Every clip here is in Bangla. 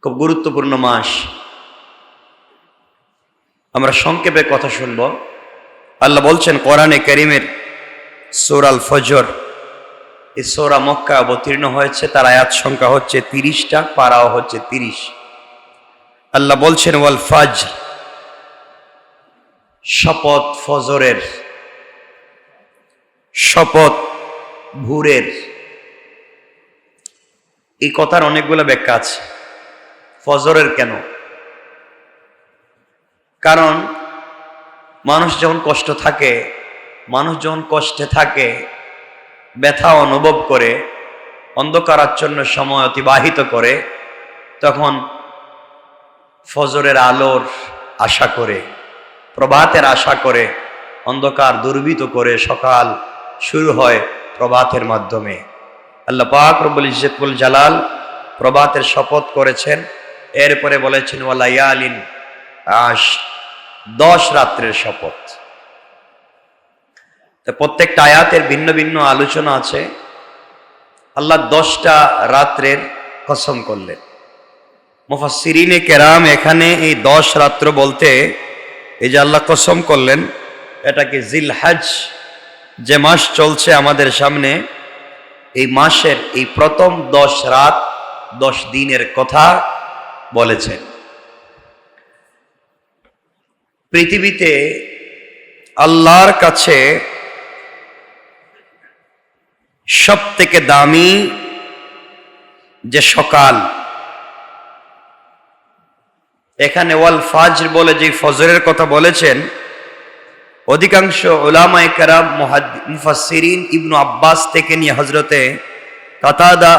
খুব গুরুত্বপূর্ণ মাস। আমরা সংক্ষেপে কথা শুনব। আল্লাহ বলছেন কোরআনে কারীমের সূরা আল ফজর, এই সূরা মক্কা অবতীর্ণ হয়েছে, তার আয়াত সংখ্যা হচ্ছে 30টা, পারাও হচ্ছে 30। আল্লাহ বলছেন ওয়াল ফাজর, শপথ ফজরের, শপথ ভোরের। এই কথার অনেকগুলো ব্যাখ্যা আছে। ফজরের কেন? কারণ মানুষ যখন কষ্ট থাকে, মানুষ যখন কষ্টে থাকে, ব্যথা অনুভব করে, অন্ধকারাচ্ছন্ন সময় অতিবাহিত করে, তখন ফজরের আলোর আশা করে, প্রভাতের আশা করে, অন্ধকার দুর্বৃত করে সকাল শুরু হয় প্রভাতের মাধ্যমে। আল্লাহ পাক রব্বুল ইজ্জতুল জালাল প্রভাতের শপথ করেছেন, এরপরে বলেছেন ওয়ালায়ালিন আশর, 10 রাত্রের শপথ। প্রত্যেকটা আয়াতের ভিন্ন ভিন্ন আলোচনা আছে। আল্লাহ 10টা রাত্রের কসম করলেন। মুফাসসিরিনে কেরাম এখানে এই 10 রাত্র বলতে এই যে আল্লাহ কসম করলেন, এটাকে জিলহজ যে মাস চলছে আমাদের সামনে, এই মাসের এই প্রথম 10 রাত 10 দিনের কথা বলেছেন। পৃথিবীতে আল্লাহর কাছে সব থেকে দামি যে সকাল, এখানে ওয়াল ফাজর বলে যে ফজরের কথা বলেছেন, অধিকাংশ উলামায়ে কেরাম মুফাসসিরিন ইবনু আব্বাস থেকে নিয়ে হযরতে কাতাদা,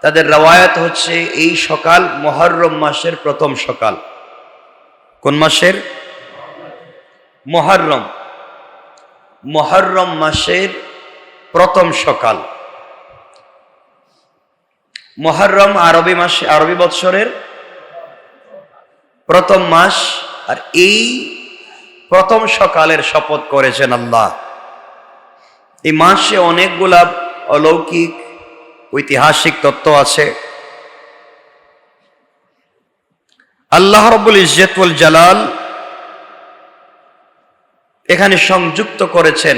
তাদের রওয়ায়াত হচ্ছে এই সকাল মুহররম মাসের প্রথম সকাল। কোন মাসের? মুহররম। মুহররম মাসের প্রথম সকাল। মুহররম আরবি মাসে, আরবি বৎসরের প্রথম মাস। আর এই প্রথম সকালের শপথ করেছেন আল্লাহ। এই মাসে অনেকগুলা অলৌকিক ঐতিহাসিক তত্ত্ব আছে। আল্লাহ রাব্বুল ইজ্জতুল জালাল এখানে সংযুক্ত করেছেন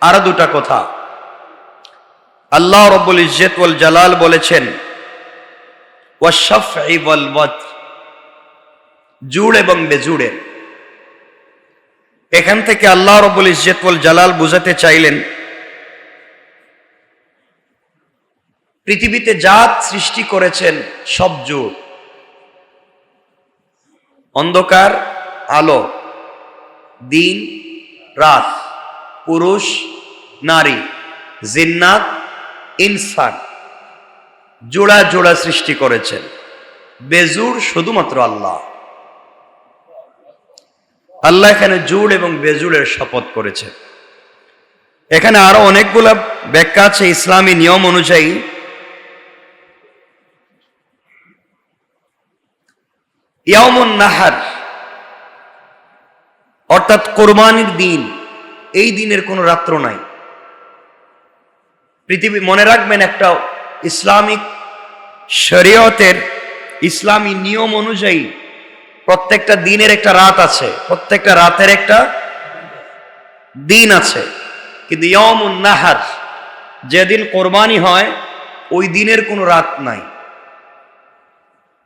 আরো দুটা কথা। আল্লাহ রাব্বুল ইজ্জতুল জালাল বলেছেন ওয়াশ-শাফঈ ওয়াল ওয়াতর, জুড় এবং বেজুড়ের। এখান থেকে আল্লাহ রাব্বুল ইজ্জতুল জালাল বুঝাতে চাইলেন পৃথিবীতে জাত সৃষ্টি করেছেন সব জুড়, অন্ধকার আলো, দিন রাত, পুরুষ নারী, জিন্নাত ইনসান, জোড়া জোড়া সৃষ্টি করেছেন। বেজুড় শুধুমাত্র আল্লাহ। আল্লাহ এখানে জুড় এবং বেজুড়ের শপথ করেছেন। এখানে আরো অনেকগুলা ব্যাখ্যা আছে ইসলামী নিয়ম অনুযায়ী। ইয়াউমুন নাহার অর্থাৎ কোরবানির দিন, এই দিনের কোনো রাত্র নাই। পৃথিবী মনে রাখবেন, একটা ইসলামিক শরীয়তের ইসলামী নিয়ম অনুযায়ী প্রত্যেকটা দিনের একটা রাত আছে, প্রত্যেকটা রাতের একটা দিন আছে। কিন্তু ইয়াউমুন নাহার, যেদিন কোরবানি হয়, ওই দিনের কোনো রাত নাই।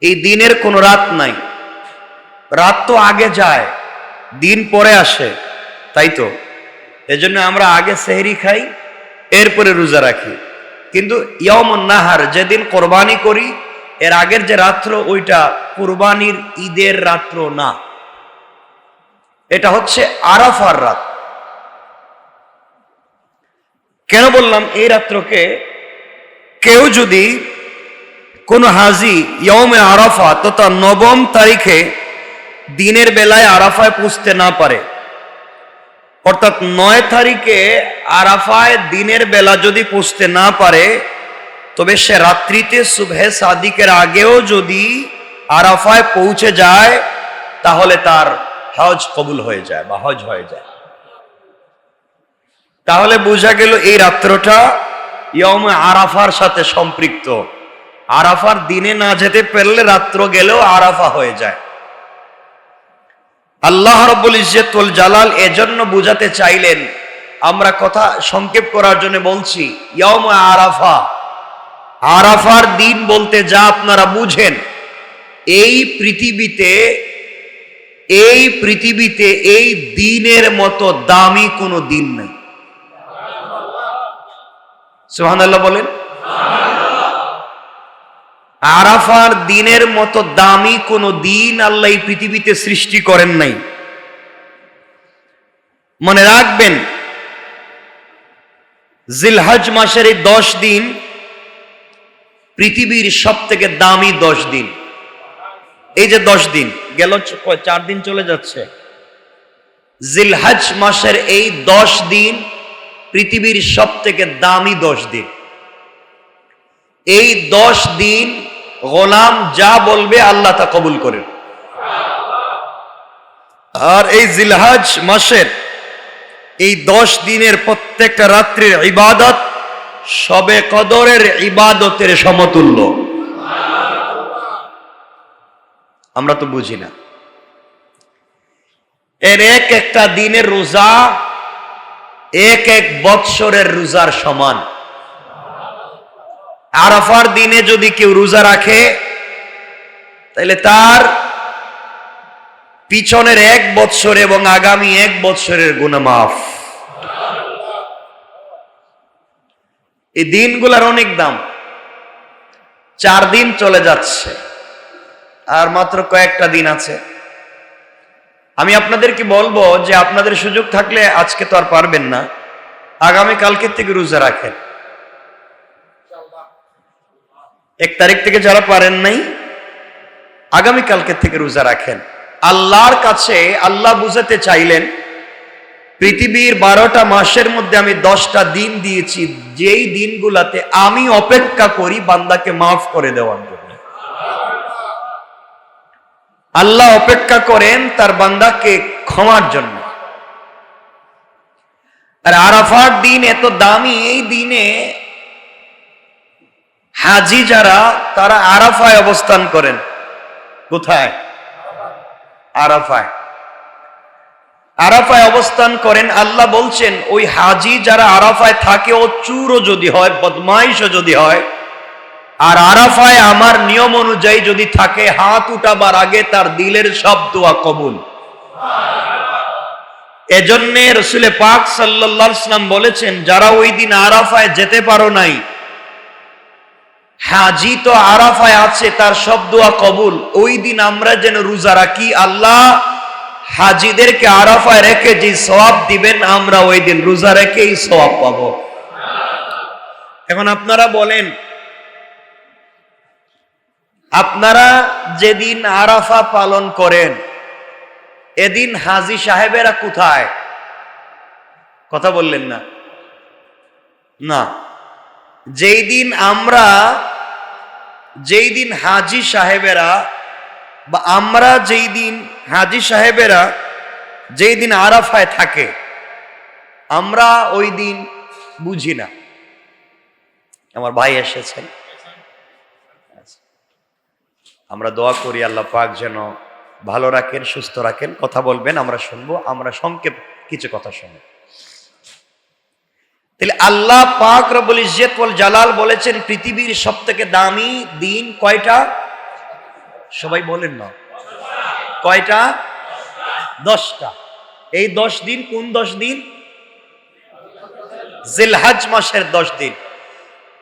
এই দিনের কোনো রাত নাই। রাত তো আগে যায়, দিন পরে আসে, তাই তো? এজন্য আমরা আগে সেহরি খাই, এরপরে রোজা রাখি। কিন্তু ইয়াউমুন নাহার, যেদিন কোরবানি করি, এর আগের যে রাত্র, ওইটা কুরবানির ঈদের রাত্র না, এটা হচ্ছে আরাফার রাত। কেন বললাম এই রাত্রকে? কেউ যদি কোন হাজি ইয়াউমে আরাফা তথা 9 তারিখে দিনের বেলায় আরাফায় পৌঁছতে না পারে, অর্থাৎ 9 তারিখে আরাফায় দিনের বেলা যদি পৌঁছতে না পারে, তবে সে রাত্রিতে সুবহে সাদিকের আগেও যদি আরাফায় পৌঁছে যায়, তাহলে তার হজ কবুল হয়ে যায় বা হজ হয়ে যায়। তাহলে বোঝা গেল এই রাত্রটা ইয়াউমে আরাফার সাথে সম্পৃক্ত। আরাফার দিনে না যেতে পারলে রাত্র গেলেও আরাফা হয়ে যায়। আল্লাহ রাব্বুল ইজ্জত ওয়াল জালাল এজন্য বুঝাতে চাইলেন, আমরা কথা সংক্ষেপ করার জন্য বলছি, ইয়াউম আরাফা, আরাফার দিন বলতে যা আপনারা বুঝেন, এই পৃথিবীতে এই দিনের মতো দামি কোনো দিন নেই। সুবহানাল্লাহ বলেন। আরাফার দিনের মতো দামি কোনো দিন আল্লাহ এই পৃথিবীতে সৃষ্টি করেন নাই। মনে রাখবেন, জিলহজ মাসের এই 10 দিন পৃথিবীর সব থেকে দামি 10 দিন। এই যে 10 দিন গেল, 4 দিন চলে যাচ্ছে। জিলহজ মাসের এই 10 দিন পৃথিবীর সব থেকে দামি 10 দিন। এই 10 দিন গোলাম যা বলবে আল্লাহ তা কবুল করেন। আর এই জিলহজ মাসের এই 10 দিনের প্রত্যেকটা রাত্রির ইবাদত শবে কদরের ইবাদতের সমতুল্য। আমরা তো বুঝি না, এর এক একটা দিনের রোজা এক এক বৎসরের রোজার সমান। আরাফার দিনে যদি কেউ রোজা রাখে তাহলে তার পিছনের 1 বৎসর এবং আগামী 1 বৎসরের গুনাহ মাফ। এই দিনগুলোর অনেক দাম। 4 দিন চলে যাচ্ছে, আর মাত্র কয়েকটা দিন আছে। আমি আপনাদেরকে বলবো যে আপনাদের সুযোগ থাকলে, আজকে তো আর পারবেন না, আগামী কালকে থেকে রোজা রাখেন। 1 তারিখ থেকে যারা পারেন নাই, আগামী কালকে থেকে রোজা রাখেন। আল্লাহর কাছে আল্লাহ বুঝাতে চাইলেন, পৃথিবীর 12টা মাসের মধ্যে আমি 10টা দিন দিয়েছি, যেই দিনগুলাতে আমি অপেক্ষা করি বান্দাকে মাফ করে দেওয়ার জন্য। আল্লাহ অপেক্ষা করেন তার বান্দাকে ক্ষমার জন্য। আর আরাফার দিন এত দামি, এই দিনে হাজি যারা, তারা আরাফায় অবস্থান করেন। কোথায়? আরাফায়। আরাফায় অবস্থান করেন। আল্লাহ বলছেন, ওই হাজি যারা আরাফায় থাকে, ও চুরও যদি হয়, বদমাইশও যদি হয়, আর আরাফায় আমার নিয়ম অনুযায়ী যদি থাকে, হাত উঠাবার আগে তার দিলের সব দোয়া কবুল। এজন্য রাসূল পাক সাল্লাল্লাহু আলাইহি ওয়াসাল্লাম বলেছেন, যারা ওই দিন আরাফায় যেতে পারো নাই, হাজি তো আরাফায় আছে, তার সব দোয়া কবুল। ওই দিন আমরা যেন রোজা রাখি, আল্লাহ হাজিদেরকে আরাফায় রেখে যে সওয়াব দিবেন, আমরা ওই দিন রোজা রেখেই সওয়াব পাবো। এখন আপনারা বলেন, আপনারা যেদিন আরাফা পালন করেন, এদিন হাজি সাহেবেরা কোথায়? কথা বললেন না? না, যেই দিন হাজি সাহেবেরা, বা আমরা যেই দিন হাজি সাহেবেরা যেই দিন আরাফায় থাকে, আমরা ওই দিন বুঝি না। আমার ভাই এসেছেন, আমরা দোয়া করি আল্লাহ পাক যেন ভালো রাখেন, সুস্থ রাখেন। কথা বলবেন, আমরা শুনবো। আমরা সংক্ষেপ কিছু কথা শুনবো। তাহলে আল্লাহ পাক রব্বুল ইজ্জত ওয়াল জালাল বলেছেন, পৃথিবীর সবথেকে দামি দিন কয়টা? সবাই বলেন না, কয়টা? 10টা। এই 10 দিন কোন 10 দিন? জিলহজ মাসের 10 দিন।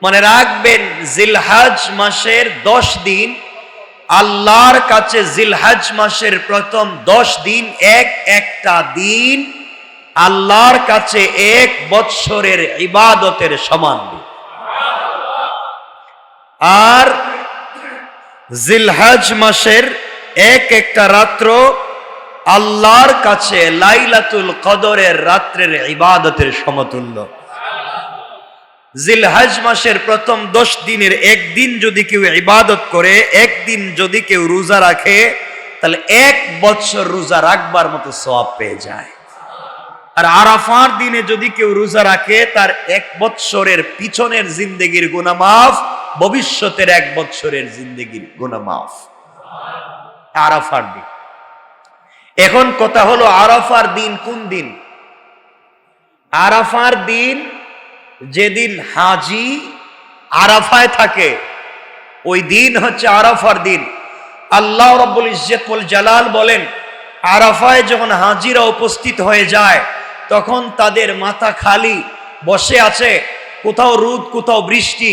মনে রাখবেন, জিলহজ মাসের 10 দিন আল্লাহর কাছে, জিলহজ মাসের প্রথম 10 দিন এক একটা দিন আল্লাহর কাছে 1 বৎসরের ইবাদতের সমান দিন। আর জিলহজ মাসের এক একটা রাত্র আল্লাহর কাছে লাইলাতুল কদরের রাত্রের ইবাদতের সমতুল্য। জিলহজ মাসের প্রথম 10 দিনের একদিন যদি কেউ ইবাদত করে, একদিন যদি কেউ রোজা রাখে, তাহলে 1 বৎসর রোজা রাখবার মতো সওয়াব পেয়ে যায়। আর আরাফার দিনে যদি কেউ রোজা রাখে তার 1 বৎসরের পিছনের জিন্দেগির গুনাহ মাফ, ভবিষ্যতের 1 বৎসরের জিন্দেগির গুনাহ মাফ। আরাফার দিন। এখন কথা হলো আরাফার দিন কোন দিন? আরাফার দিন যেদিন হাজি আরাফায় থাকে ওই দিন হচ্ছে আরাফার দিন। আল্লাহ রাব্বুল ইজ্জত ওয়াল জালাল বলেন, আরাফায় যখন হাজিরা উপস্থিত হয়ে যায় তখন তাদের মাথা খালি বসে আছে, কোথাও রোদ কোথাও বৃষ্টি।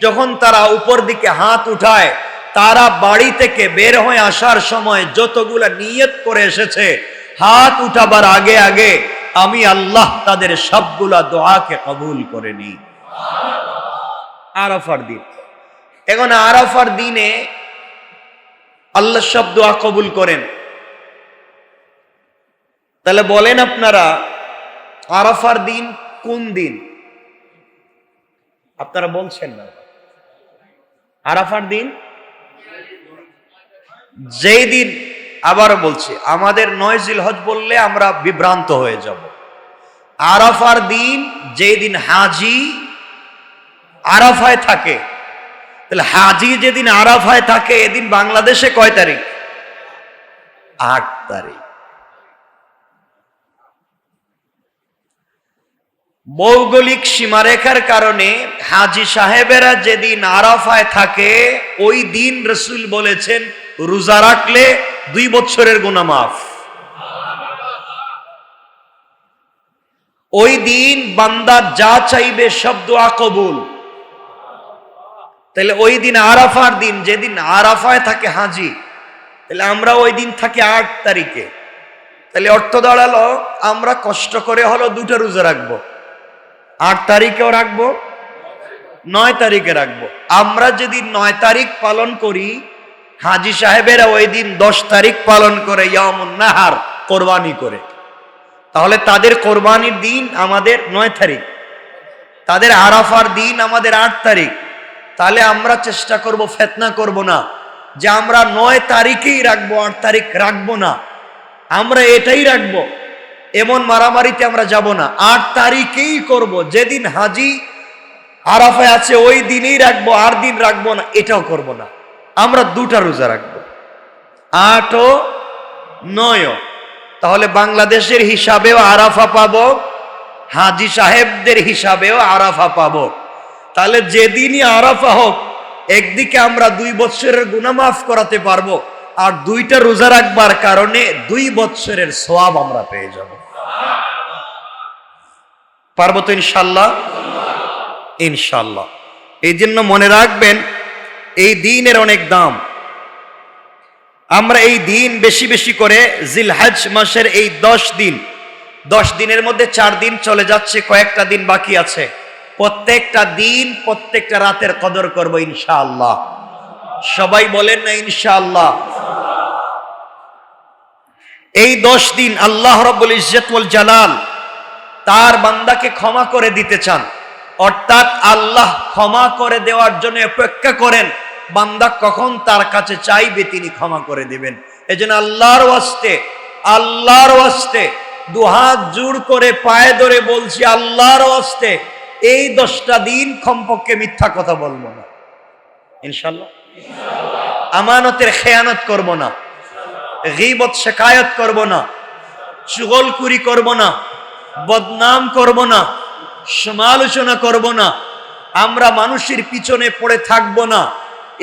যখন তারা উপর দিকে হাত উঠায়, তারা বাড়ি থেকে বের হয়ে আসার সময় যতগুলা নিয়ত করে এসেছে, হাত উঠাবার আগে আগে আমি আল্লাহ তাদের সবগুলা দোয়াকে কবুল করে নিই। আরাফার দিন। এখন আরাফার দিনে আল্লাহ সব দোয়া কবুল করেন। তাহলে বলেন আপনারা আরাফার দিন কোন দিন? আপনারা বলছেন না। আরাফার দিন যেই দিন, আবার বলছি, আমাদের 9 জিলহজ বললে আমরা বিভ্রান্ত হয়ে যাব। আরাফার দিন যেই দিন হাজি আরাফায় থাকে। তাহলে হাজি যেদিন আরাফায় থাকে এদিন বাংলাদেশে কয় তারিখ? 8 তারিখ। ভৌগোলিক সীমারেখার কারণে হাজি সাহেবেরা যেদিন আরাফায় থাকে ওই দিন রাসূল বলেছেন রোজা রাখলে 2 বছরের গুনাহ মাফ। ওই দিন বান্দা যা চাইবে সব দোয়া কবুল। তাহলে ওই দিন আরাফার দিন যেদিন আরাফায় থাকে হাজি, তাহলে আমরা ওই দিন থাকি 8 তারিখে। তাহলে অর্থ দাঁড়ালো আমরা কষ্ট করে হলো 2টা রোজা রাখবো, 8 তারিখেও রাখবো, 9 তারিখে রাখবো। আমরা যেদিন 9 তারিখ পালন করি, হাজি সাহেবেরা ওই দিন 10 তারিখ পালন করে ইয়ামুন নাহার, কোরবানি করে। তাহলে তাদের কোরবানির দিন আমাদের 9 তারিখ, তাদের আরাফার দিন আমাদের 8 তারিখ। তাহলে আমরা চেষ্টা করব, ফিতনা করব না যে আমরা 9 তারিখেই রাখবো, 8 তারিখ রাখবো না, আমরা এটাই রাখবো। এমন মারামারিতে আমরা যাব না, 8 তারিখেই করব। যেদিন হাজি আরাফায় আছে ওই দিনই রাখবো, আর দিন রাখবো না, এটাও করব না। আমরা 2টা রোজা রাখবো, 8 ও 9। তাহলে বাংলাদেশের হিসাবেও আরাফা পাবো, হাজি সাহেবদের হিসাবেও আরাফা পাবো। তাহলে যেদিনই আরাফা হোক, একদিকে আমরা 2 বছরের গুনাহ মাফ করাতে পারবো, আর 2টা রোজা রাখবার কারণে 2 বছরের সওয়াব আমরা পেয়ে যাব। পারবো তো ইনশাআল্লাহ? ইনশাআল্লাহ। এই জন্য মনে রাখবেন এই দিনের অনেক দাম। আমরা এই দিন বেশি বেশি করে জিলহজ মাসের এই 10 দিনের মধ্যে 4 দিন চলে যাচ্ছে, কয়েকটা দিন বাকি আছে। প্রত্যেকটা দিন প্রত্যেকটা রাতের কদর করব ইনশাআল্লাহ। সবাই বলেন না ইনশাআল্লাহ। এই 10 দিন আল্লাহ রাব্বুল ইজ্জত ওয়াল জালাল তার বান্দাকে ক্ষমা করে দিতে চান, অর্থাৎ আল্লাহ ক্ষমা করে দেওয়ার জন্য অপেক্ষা করেন বান্দা কখন তার কাছে চাইবে তিনি ক্ষমা করে দিবেন। এজন্য আল্লাহর ওয়াস্তে 2 হাত জোড় করে পায়ে ধরে বলছি, আল্লাহর ওয়াস্তে এই 10টা দিন কমপক্ষে মিথ্যা কথা বলবো না ইনশাআল্লাহ। আমানতের খেয়ানত করব না, গীবত শিকায়ত করব না, চুগলখুরি করব না, বদনাম করব না, সমালোচনা করব না, আমরা মানুষের পিছনে পড়ে থাকব না।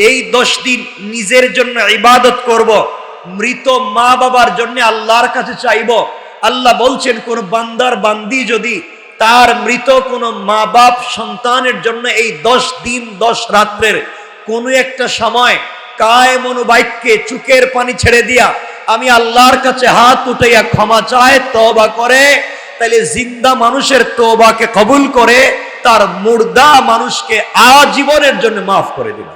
এই 10 দিন নিজের জন্য ইবাদত করব, মৃত মা বাবার জন্য আল্লাহর কাছে চাইব। আল্লাহ বলছেন কোন বান্দার বান্দি যদি তার মৃত কোন মা বাপ সন্তানের জন্য এই 10 দিন 10 রাত্রের কোন একটা সময় কায়মন বাক্যে চোখের পানি ছেড়ে দিয়া আমি আল্লাহর কাছে হাত উঠাইয়া ক্ষমা চায়, তওবা করে, তাহলে জিন্দা মানুষের তওবাকে কবুল করে তার মুর্দা মানুষকে আজীবনের জন্য মাফ করে দিল।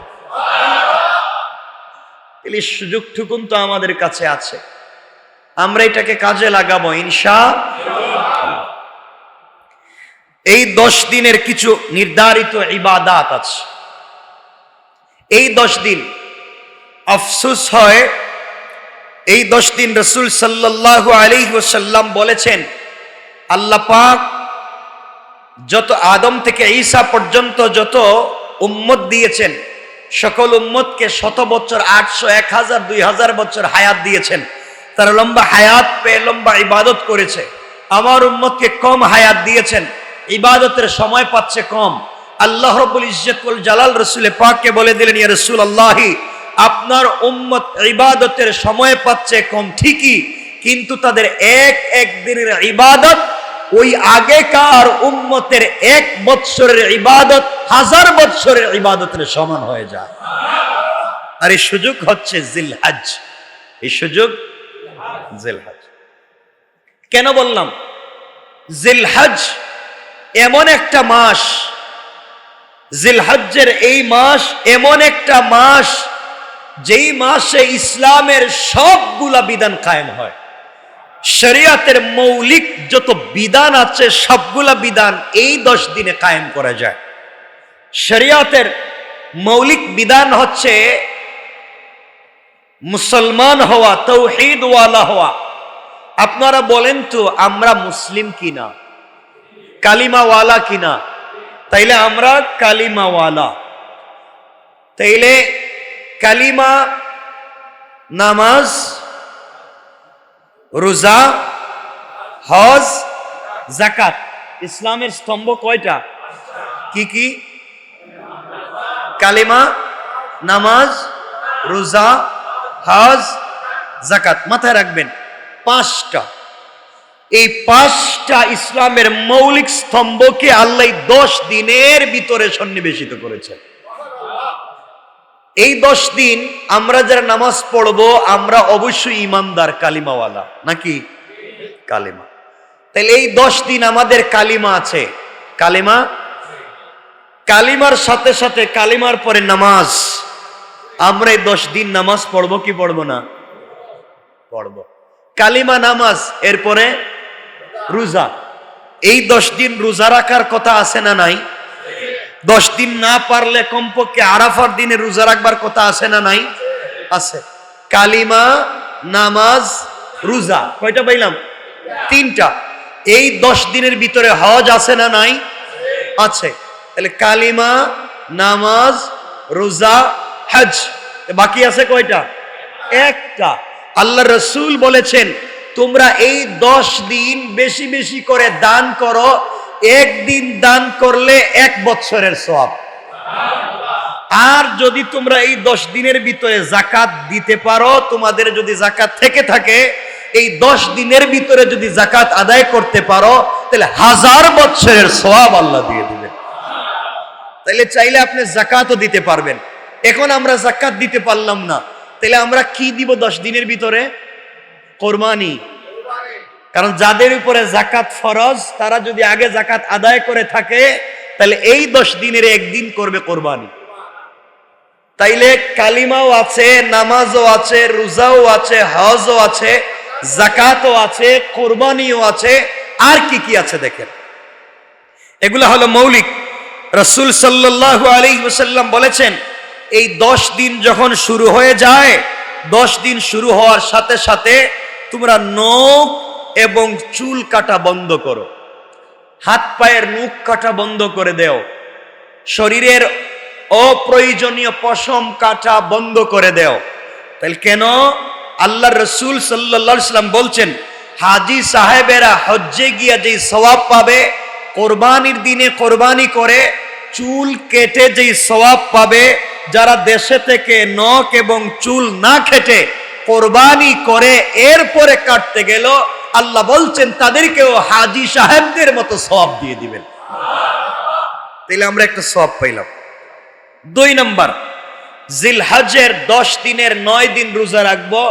এই সুযোগটুকুন তো আমাদের কাছে আছে, আমরা এটাকে কাজে লাগাবো ইনশাআল্লাহ। এই 10 দিনের কিছু নির্ধারিত ইবাদাত আছে। এই 10 দিন আফসোস হয়, এই 10 দিন রাসূল সাল্লাল্লাহু আলাইহি ওয়াসাল্লাম বলেছেন আল্লাহ পাক যত আদম থেকে ঈসা পর্যন্ত যত উম্মত দিয়েছেন, সকল উম্মতকে 100 বছর, 800, 1000, 2000 বছর হায়াত দিয়েছেন। তারা লম্বা হায়াত পেয়ে লম্বা ইবাদত করেছে। আমার উম্মতকে কম হায়াত দিয়েছেন, ইবাদতের সময় পাচ্ছে কম। আল্লাহ রাব্বুল ইজ্জত ওয়াল জালাল রাসূল পাককে বলে দিলেন, ইয়া রাসূলুল্লাহ, আপনার উম্মত ইবাদতের সময় পাচ্ছে কম ঠিকই, কিন্তু তাদের এক এক দিনের ইবাদত ওই আগেকার উম্মতের 1 বৎসরের ইবাদত 1000 বৎসরের ইবাদতের সমান হয়ে যায়। আর এই সুযোগ হচ্ছে জিলহজ। এই সুযোগ জিলহজ। কেন বললাম? জিলহজ এমন একটা মাস, জিলহজ্জের এই মাস এমন একটা মাস যেই মাসে ইসলামের সবগুলা বিধান কায়েম হয়। শরিয়াতের মৌলিক যত বিধান আছে সবগুলা বিধান এই 10 দিনে কায়েম করা যায়। শরিয়াতের মৌলিক বিধান হচ্ছে মুসলমান হওয়া, তাওহীদ ওয়ালা হওয়া। আপনারা বলেন তো আমরা মুসলিম কিনা, কালিমাওয়ালা কিনা? তাইলে আমরা কালিমাওয়ালা। তাইলে কালিমা, নামাজ, রোজা, হজ, যাকাত, ইসলামের স্তম্ভ কয়টা? কি কি? কালিমা, নামাজ, রোজা, হজ, যাকাত। মাথায় রাখবেন 5টা। এই 5টা ইসলামের মৌলিক স্তম্ভকে আল্লাহ 10 দিনের ভিতরে সন্নিবেশিত করেছেন। এই 10 দিন আমরা যারা নামাজ পড়বো আমরা অবশ্যই ইমানদার, কালিমাওয়ালা, নাকি? কালিমা। তাহলে এই 10 দিন আমাদের কালিমা আছে। কালিমা, কালিমার সাথে সাথে কালিমার পরে নামাজ। আমরা এই 10 দিন নামাজ পড়বো কি পড়বো না? পড়বো। কালিমা, নামাজ, এরপরে রোজা। এই 10 দিন রোজা রাখার কথা আছে না নাই? 10 দিন না পারলে কমপক্ষে আরাফার দিনে রোজা রাখবার কথা আছে না নাই? আছে। কালিমা, নামাজ, রোজা, কয়টা পাইলাম? 3টা। এই 10 দিনের ভিতরে হজ আছে না নাই? আছে। তাহলে কালিমা, নামাজ, রোজা, হজ, বাকি আছে কয়টা? 1টা। আল্লাহ রাসূল বলেছেন তোমরা এই 10 দিন বেশি বেশি করে দান করো। 1 দিন দান করলে 1 বছরের সওয়াব। আর যদি তোমরা এই 10 দিনের ভিতরে যাকাত দিতে পারো, তোমাদের যদি যাকাত থেকে থাকে, এই 10 দিনের ভিতরে যদি যাকাত আদায় করতে পারো, তাহলে 1000 বছরের সওয়াব আল্লাহ দিয়ে দিবেন। তাহলে চাইলে আপনি যাকাতও দিতে পারবেন। এখন আমরা যাকাত দিতে পারলাম না, তাহলে আমরা কি দিব 10 দিনের ভিতরে? কোরবানি। কারণ যাদের উপরে যাকাত ফরজ তারা যদি আগে যাকাত আদায় করে থাকে, তাহলে এই 10 দিনের একদিন করবে কোরবানি। তাইলে কালিমাও আছে, নামাজও আছে, রোজাও আছে, হজও আছে, যাকাতও আছে, কোরবানিও আছে। আর কি কি আছে দেখেন। এগুলা হলো মৌলিক। রাসূল সাল্লাল্লাহু আলাইহি ওয়াসাল্লাম বলেছেন এই 10 দিন যখন শুরু হয়ে যায়, 10 দিন শুরু হওয়ার সাথে সাথে তোমরা নখ এবং চুল কাটা বন্ধ করো, হাত পায়ের নখ কাটা বন্ধ করে দেও, শরীরের অপ্রয়োজনীয় পশম কাটা বন্ধ করে দেও। তাহলে কেন? আল্লাহ রাসূল সাল্লাল্লাহু আলাইহি ওয়াসাল্লাম বলছেন হাজী সাহেবেরা হজ্জে গিয়া যেই সওয়াব পাবে, কোরবানির দিনে কোরবানি করে চুল কেটে যেই সওয়াব পাবে, যারা দেশে থেকে নখ এবং চুল না কেটে কোরবানি করে এরপরে কাটতে গেল, আল্লাহ বলছেন তাদেরকেও হাজী সাহেবদের মতো সওয়াব দিয়ে দিবেন। তাহলে আমরা একটা সওয়াব পাইলাম। 2 নাম্বার, জিলহজের 10 দিনের 9 দিন রোজা রাখবো।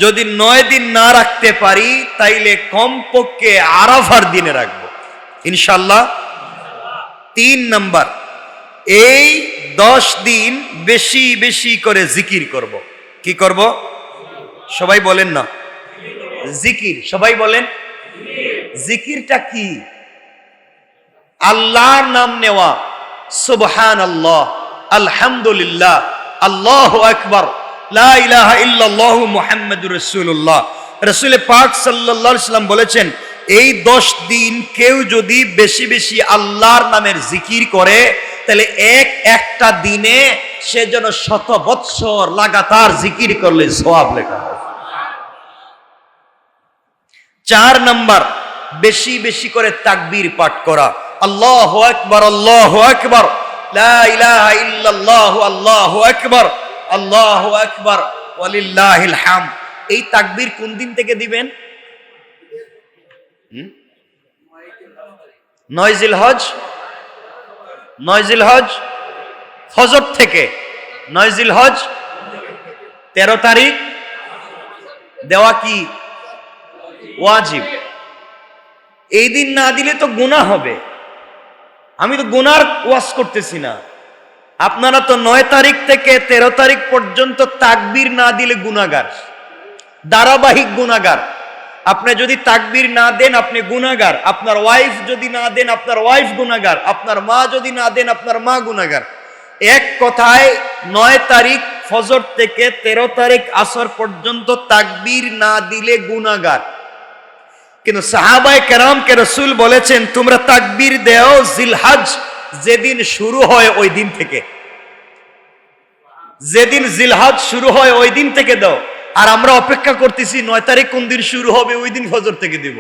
যদি 9 দিন না রাখতে পারি তাইলে কমপক্ষে আরাফার দিনে রাখবো ইনশাআল্লাহ। 3 নাম্বার, এই 10 দিন বেশি বেশি করে জিকির করব। কি করব? সবাই বলেন না, জিকির। সবাই বলেন জিকিরটা কি? আল্লাহর নাম নেওয়া। সুবহানাল্লাহ, আলহামদুলিল্লাহ, আল্লাহু আকবার, লা ইলাহা ইল্লাল্লাহু মুহাম্মাদুর রাসূলুল্লাহ। রাসূল পাক সাল্লাল্লাহু আলাইহি ওয়াসাল্লাম বলেছেন এই 10 দিন কেউ যদি বেশি বেশি আল্লাহর নামের জিকির করে, তাহলে একটা দিনে সে যেন 100 বৎসর লাগাতার জিকির করলে সওয়াব লেখা হয়। 4 নাম্বার, বেশি বেশি করে তাকবীর পাঠ করা। আল্লাহু আকবার, আল্লাহু আকবার, লা ইলাহা ইল্লাল্লাহ, আল্লাহু আকবার, আল্লাহু আকবার, ওয়ালিল্লাহিল হামদ। এই তাকবীর কোন দিন থেকে দিবেন? 9 জিলহজ, 9 জিলহজ ফজর থেকে। 9 জিলহজ 13 তারিখ দেওয়া কি ওয়াজিব। এই দিন না দিলে তো গুনাহ হবে। আমি তো গুনার ওয়াজ করতেছি না। আপনারা তো 9 তারিখ থেকে 13 তারিখ পর্যন্ত তাকবীর না দিলে গুনাহগার, ধারাবাহিক গুনাহগার। আপনি যদি তাকবীর না দেন আপনি গুনাহগার, আপনার ওয়াইফ যদি না দেন আপনার ওয়াইফ গুনাহগার, আপনার মা যদি না দেন আপনার মা গুনাহগার। এক কথায় 9 তারিখ ফজর থেকে 13 তারিখ আসর পর্যন্ত তাকবীর না দিলে গুনাহগার। কিন্তু সাহাবায়ে কেরামকে রাসূল বলেছেন তোমরা তাকবীর দাও জিলহজ যেদিন শুরু হয় ওই দিন থেকে। যেদিন জিলহজ শুরু হয় ওই দিন থেকে দাও। আর আমরা অপেক্ষা করতেছি 9 তারিখ কোন দিন শুরু হবে ওই দিন ফজর থেকে দিব।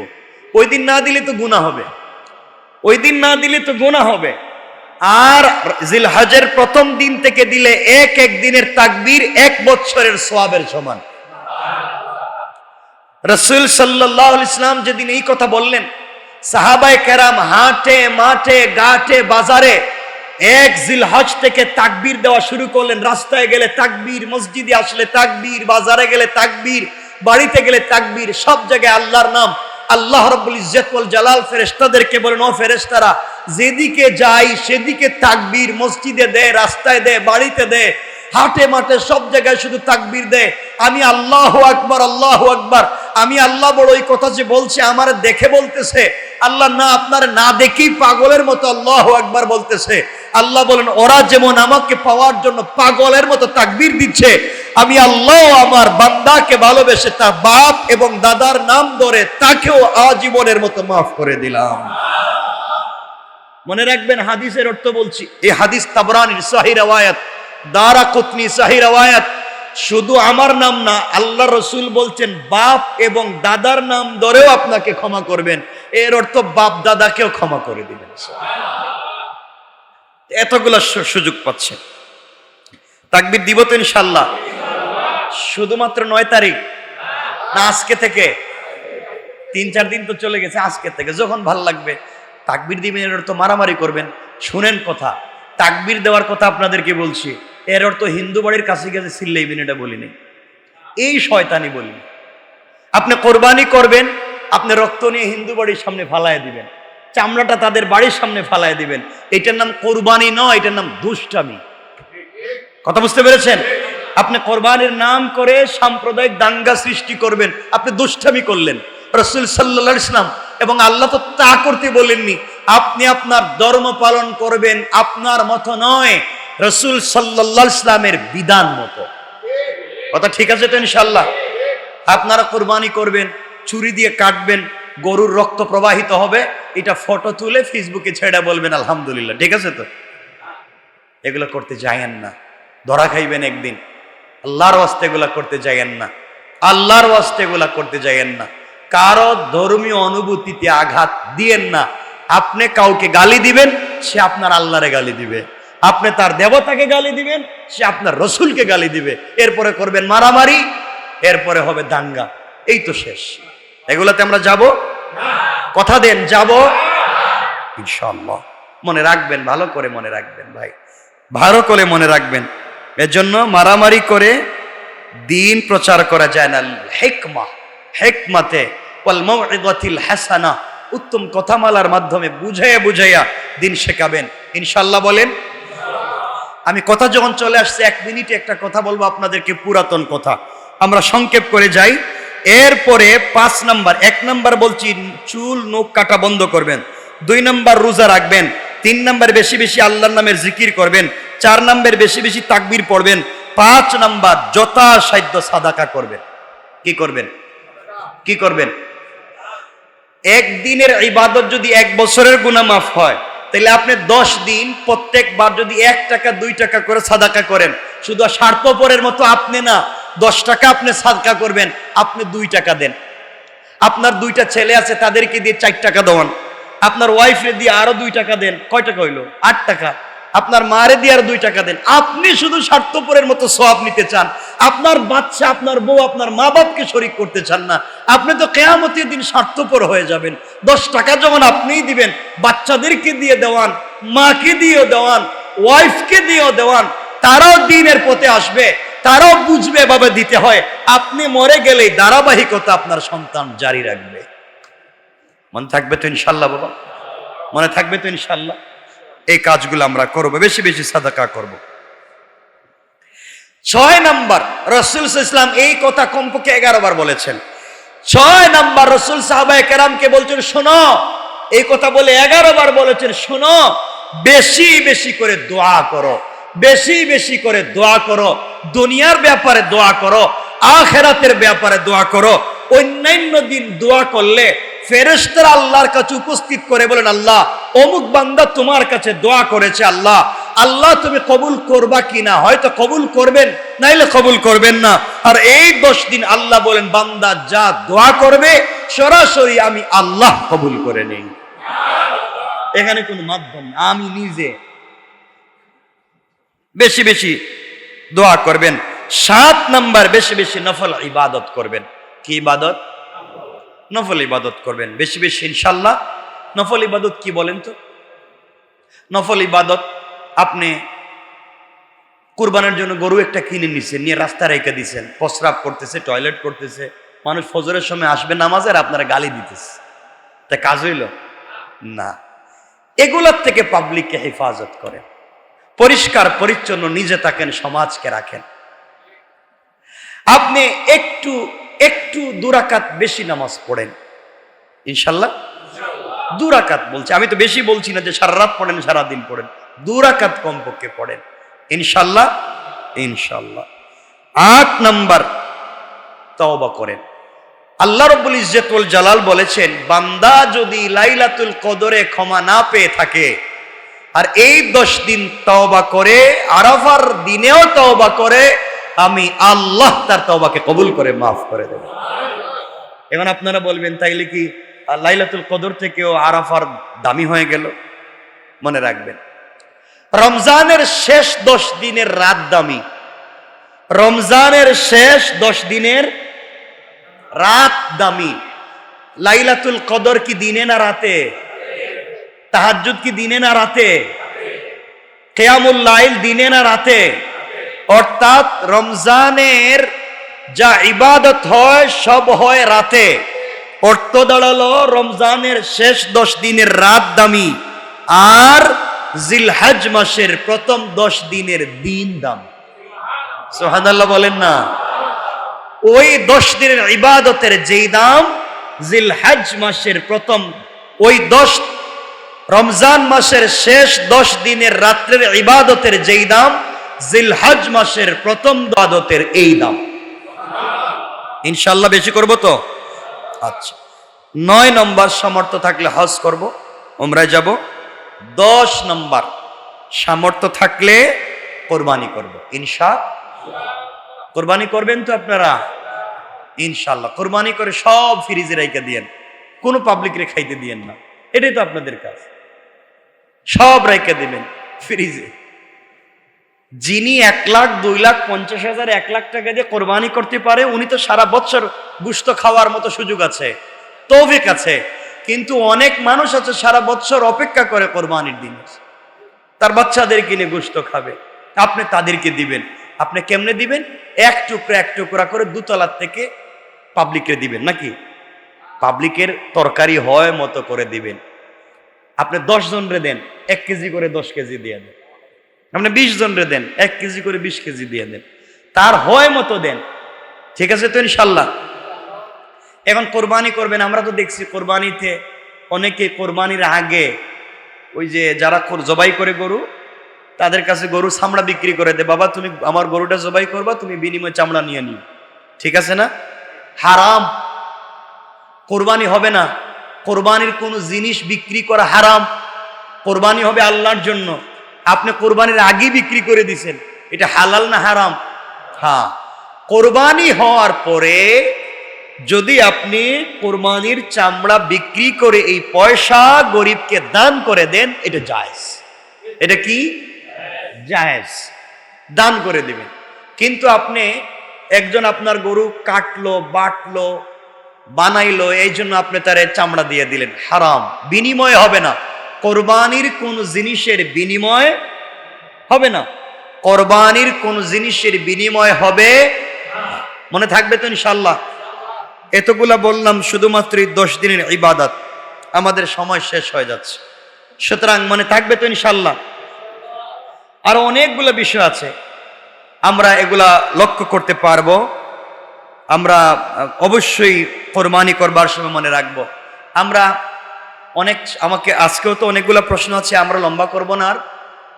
ওই দিন না দিলে তো গুনাহ হবে, ওই দিন না দিলে তো গুনাহ হবে। আর জিলহজের প্রথম দিন থেকে দিলে এক দিনের তাকবীর 1 বছরের সওয়াবের সমান। রাসূল সাল্লাল্লাহু আলাইহি ওয়াসাল্লাম যেদিন এই কথা বললেন, সাহাবায়ে কেরাম হাটে মাঠে ঘাটে বাজারে 1 জিলহজ থেকে তাকবীর দেওয়া শুরু করলেন। রাস্তায় গেলে তাকবীর, মসজিদে আসলে তাকবীর, বাজারে গেলে তাকবীর, বাড়িতে গেলে তাকবীর, সব জায়গায় আল্লাহর নাম। আল্লাহ রাব্বুল ইজ্জত ওয়াল জালাল ফেরেশতাদেরকে বলেন, ও ফেরেশতারা যেদিকে যাই সেদিকে তাকবীর, মসজিদে দে, রাস্তায় দে, বাড়িতে দে, হাটে মাঠে সব জায়গায় শুধু তাকবীর দে। আমি আল্লাহু আকবার, আল্লাহু আকবার। আমি আল্লাহ বড় এই কথা যে বলছে আমার দেখে বলতেছে? আল্লাহ না, আপনার না দেখেই পাগলের মতো আল্লাহু আকবার বলতেছে। আল্লাহ বলেন ওরা যেমন আমাকে পাওয়ার জন্য পাগলের মতো তাকবীর দিচ্ছে, আমি আল্লাহ আমার বান্দাকে ভালোবেসে তার বাপ এবং দাদার নাম ধরে তাকেও আজীবনের মতো মাফ করে দিলাম। মনে রাখবেন হাদিসের অর্থ বলছি। এই হাদিস তাবরানীর সহিহ riwayat, দারাকুতনি সহিহ riwayat। শুধু আমার নাম না, আল্লাহ রাসূল বলছেন বাপ এবং দাদার নাম ধরেও আপনাকে ক্ষমা করবেন। এর অর্থ বাপ দাদাকেও ক্ষমা করে দিবেন। এতগুলো সুযোগ পাচ্ছেন। তাকবীর দিব তো ইনশাআল্লাহ? শুধুমাত্র 9 তারিখ না আজকে থেকে? 3-4 দিন তো চলে গেছে। আজকে থেকে যখন ভাল লাগবে তাকবীর দিবেন। এর অর্থ মারামারি করবেন? শুনেন কথা, তাকবীর দেওয়ার কথা আপনাদেরকে বলছি। এর অর্থ হিন্দু বাড়ির কাছে গেছে চিল্লাইবেন এটা বলিনি, এই শয়তানি বলিনি। আপনি কোরবানি করবেন, আপনি রক্ত নিয়ে হিন্দু বাড়ির সামনে ফালায় দিবেন, চামড়াটা তাদের বাড়ির সামনে ফালায় দিবেন। এটার নাম কোরবানি নয়, এটার নাম দুষ্টামি। কথা বুঝতে পেরেছেন? আপনি কোরবানির নাম করে সাম্প্রদায়িক দাঙ্গা সৃষ্টি করবেন, আপনি দুষ্টামি করলেন। রাসূল সাল্লাল্লাহু আলাইহি ওয়াসাল্লাম এবং আল্লাহ তো তা করতে বলেননি। আপনি আপনার ধর্ম পালন করবেন আপনার মতো নয়, রাসূল সাল্লাল্লাহু আলাইহি ওয়াসাল্লামের বিধান মতো। কথা ঠিক আছে তো ইনশাআল্লাহ? আপনারা কোরবানি করবেন, ছুরি দিয়ে কাটবেন, গরুর রক্ত প্রবাহিত হবে, এটা ফটো তুলে ফেসবুকে ছেড়ে বলবেন আলহামদুলিল্লাহ। ঠিক আছে তো? এগুলো করতে যায়েন না, ধরা খাইবেন একদিন। আল্লাহর ওয়াস্তে এগুলা করতে যায়েন না, আল্লাহর ওয়াস্তে এগুলা করতে যায়েন না। কারো ধর্মীয় অনুভূতিতে আঘাত দিয়েন না। আপনি কাউকে গালি দিবেন, সে আপনার আল্লাহরে গালি দিবে। আপনি তার দেবতাকে গালি দিবেন, সে আপনার রসুলকে গালি দিবে। এরপরে করবেন মারামারি, এরপরে হবে দাঙ্গা। এই তো শেষ। এগুলাতে আমরা যাব? কথা দেন যাব ইনশাআল্লাহ। মনে রাখবেন, ভালো করে মনে রাখবেন ভাই, ভালো করে মনে রাখবেন। এজন্য মারামারি করে দিন প্রচার করা যায় না। হিকমা, হিকমাতে ওয়াল মাউইযাতিল হাসানা, উত্তম কথামালার মাধ্যমে বুঝাইয়া বুঝাইয়া দিন শেখাবেন ইনশাআল্লাহ। বলেন আমি কথা যখন চলে আসছে 1 মিনিটে একটা কথা বলবো আপনাদেরকে, পুরাতন কথা, আমরা সংক্ষেপ করে যাই। এরপরে 5 নাম্বার, 1 নাম্বার বলছি চুল নখ কাটা বন্ধ করবেন, 2 নাম্বার রোজা রাখবেন, 3 নাম্বার বেশি বেশি আল্লাহর নামের জিকির করবেন, 4 নাম্বার বেশি বেশি তাকবীর পড়বেন, 5 নাম্বার যথাসাধ্য সাদাকা করবেন। কি করবেন? কি করবেন? একদিনের ইবাদত যদি 1 বছরের গুনাহ মাফ হয়, তাহলে আপনি 10 দিন প্রত্যেকবার যদি 1 টাকা 2 টাকা করে সাদাকা করেন, শুধু স্বার্থপরের মতো আপনি না, 10 টাকা আপনি সাদকা করবেন, আপনি 2 টাকা দেন। আপনার 2টা ছেলে আছে, তাদেরকে দিয়ে 4 টাকা দেওয়ান। আপনার ওয়াইফে দিয়ে আরো 2 টাকা দেন, কয় টাকা হইলো? 8 টাকা। আপনার মারে দিয়ে আরো 2 টাকা দেন। আপনি শুধু স্বার্থপরের মতো সওয়াব নিতে চান, আপনার বাচ্চা, আপনার বউ, আপনার মা বাপকে শরীক করতে চান না। আপনি তো কিয়ামতের দিন স্বার্থপর হয়ে যাবেন। 10 টাকা যখন আপনিই দিবেন, বাচ্চাদেরকে দিয়ে দেওয়ান, মাকে দিয়েও দেওয়ান, ওয়াইফকে দিয়েও দেওয়ান, তারাও দ্বীনের পথে আসবে, তারাও বুঝবে এভাবে দিতে হয়। আপনি মরে গেলেই ধারাবাহিকতা আপনার সন্তান জারি রাখবে। মনে থাকবে তো ইনশাল্লাহ বাবা? মনে থাকবে তো ইনশাল্লাহ? এই কাজগুলো আমরা করব, বেশি বেশি সাদাকা করব। 6 নাম্বার, রাসূল সাল্লাল্লাহু আলাইহি ওয়াসাল্লাম এই কথা কমপক্ষে 11 বার বলেছেন। 6 নাম্বার, রাসূল সাহাবায়ে কেরামকে বলছেন, শোনো, এই কথা বলে 11 বার বলেছেন, শোনো, বেশি বেশি করে দোয়া করো, বেশি বেশি করে দোয়া করো। দুনিয়ার ব্যাপারে দোয়া করো, আখিরাতের ব্যাপারে দোয়া করো। অন্যান্য দিন দোয়া করলে ফেরেশতারা আল্লাহর কাছে উপস্থিত করে বলেন, আল্লাহ অমুক বান্দা তোমার কাছে দোয়া করেছে, আল্লাহ আল্লাহ তুমি কবুল করবা কিনা? হয়তো কবুল করবেন, নাইলে কবুল করবেন না। আর এই 10 দিন আল্লাহ বলেন, বান্দা যা দোয়া করবে সরাসরি আমি আল্লাহ কবুল করে নেই। এখানে কোনো মাধ্যম না, আমি নিজে। বেশি বেশি দোয়া করবেন। 7 নাম্বার, বেশি বেশি নফল ইবাদত করবেন। কি ইবাদত? নফল ইবাদত করবেন বেশি বেশি ইনশাল্লাহ। নফল ইবাদত কি বলেন তো? নফল ইবাদত, আপনি কুরবানের জন্য গরু একটা কিনে নিছেন, নিয়ে রাস্তা রেখে দিছেন, প্রস্রাব করতেছে, টয়লেট করতেছে, মানুষ ফজরের সময় আসবে নামাজে আর আপনারা গালি দিতেছে, তা কাজ হইল না। এগুলোর থেকে পাবলিককে হেফাজত করেন, পরিষ্কার পরিচ্ছন্ন নিজে থাকেন, সমাজকে রাখেন। আপনি একটু একটু 2 রাকাত বেশি নামাজ পড়েন ইনশাল্লাহ। 2 রাকাত বলছি, আমি তো বেশি বলছি না যে সারা রাত পড়েন, সারাদিন পড়েন, 2 রাকাত কমপক্ষে পড়েন ইনশাল্লাহ। ইনশাল্লাহ। 8 নাম্বার, তওবা করেন। আল্লাহ রাব্বুল ইজ্জত ওয়াল জালাল বলেছেন, বান্দা যদি লাইলাতুল কদরে ক্ষমা না পেয়ে থাকে আর এই 10 দিন তওবা করে, আরাফার দিনেও তওবা করে, আমি আল্লাহ তার তওবাকে কবুল করে মাফ করে দেব। এখন আপনারা বলবেন, তাইলে কি লাইলাতুল কদর থেকেও আরাফার দামি হয়ে গেল? মনে রাখবেন, রমজানের শেষ 10 দিনের রাত দামি। রমজানের শেষ 10 দিনের রাত দামি। লাইলাতুল কদর কি দিনে না রাতে? তাহাজ্জুদ কি দিনে না রাতে? কিয়ামুল লাইল দিনে না রাতে? অর্থাৎ রমজানের যা ইবাদত হয় সব হয় রাতে। অর্থ দাঁড়ালো, রমজানের শেষ 10 দিনের রাত দামি, আর জিলহজ মাসের প্রথম 10 দিনের দিন দামি। সুবহানাল্লাহ বলেন না? ওই 10 দিনের ইবাদতের যেই দাম, জিলহজ মাসের প্রথম ওই 10 রমজান মাসের শেষ 10 দিনের রাত্রের ইবাদতের যেই দাম, জিলহজ মাসের প্রথম ইবাদতের এই দাম। ইনশাআল্লাহ বেশি করব তো? আচ্ছা। 9 নম্বর, সামর্থ্য থাকলে হজ করব, উমরায় যাব। 10 নম্বর, সামর্থ্য থাকলে কোরবানি করব ইনশাআল্লাহ। কোরবানি করবেন তো আপনারা? ইনশাআল্লাহ। কোরবানি করে সব ফ্রিজে রেখে দিয়েন, কোনো পাবলিকরে খাইতে দিয়েন না, এটাই তো আপনাদের কাজ। সব রেখে দিবেন ফ্রিজে। যিনি 1 লাখ 2 লাখ 50,000 1 লাখ টাকা দিয়ে কোরবানি করতে পারে, উনি তো সারা বছর গোশত খাওয়ার মতো সুযোগ আছে, তৌফিক আছে। কিন্তু অনেক মানুষ আছে সারা বছর অপেক্ষা করে কোরবানির দিন, তার বাচ্চাদের কিনে গোশত খাবে, আপনি তাদেরকে দিবেন। আপনি কেমনে দিবেন? এক টুকরা করে 2 তলার থেকে পাবলিকে দিবেন, নাকি পাবলিকের তরকারি হয় মতো করে দিবেন। আপনি 10 জনরে দেন, 1 কেজি করে 10 কেজি দিয়ে দেন। আপনি 20 জনরে দেন, 1 কেজি করে 20 কেজি দিয়ে দেন, তার হয় মতো দেন। ঠিক আছে তো ইনশাল্লাহ? এখন কোরবানি করবেন। আমরা তো দেখছি কোরবানিতে অনেকে কোরবানির আগে ওই যে যারা জবাই করে গরু, তাদের কাছে গরু চামড়া বিক্রি করে দেয়, বাবা তুমি আমার গরুটা জবাই করবা, তুমি বিনিময়ে চামড়া নিয়ে নিও। ঠিক আছে না? হারাম, কোরবানি হবে না। কোরবানির কোনো জিনিস বিক্রি করা হারাম, কোরবানি হবে আল্লাহর জন্য, আপনি কোরবানির আগেই বিক্রি করে দিছেন, এটা হালাল না হারাম? হ্যাঁ, কোরবানি হওয়ার পরে যদি আপনি কোরবানির চামড়া বিক্রি করে এই পয়সা গরিবকে দান করে দেন, এটা জায়েজ। এটা কি? জায়েজ, দান করে দিবেন। কিন্তু আপনি একজন আপনার গরু কাটলো, বাটলো, বানাইলো, এই জন্য আপনি তার চামড়া দিয়ে দিলেন, হারাম। বিনিময় হবে না, কোরবানির কোন জিনিসের বিনিময় হবে না, কোরবানির কোন জিনিসের বিনিময় হবে। মনে থাকবে তো ইনশাআল্লাহ? এতগুলা বললাম শুধুমাত্র 10 দিনের ইবাদত, আমাদের সময় শেষ হয়ে যাচ্ছে, সুতরাং মনে থাকবে তো ইনশাআল্লাহ? আরো অনেকগুলো বিষয় আছে, আমরা এগুলা লক্ষ্য করতে পারবো। আমরা অবশ্যই কোরবানি করবার সময় মনে রাখবো। আমরা আমাকে আজকেও তো অনেকগুলো প্রশ্ন আছে, আমরা লম্বা করব না। আর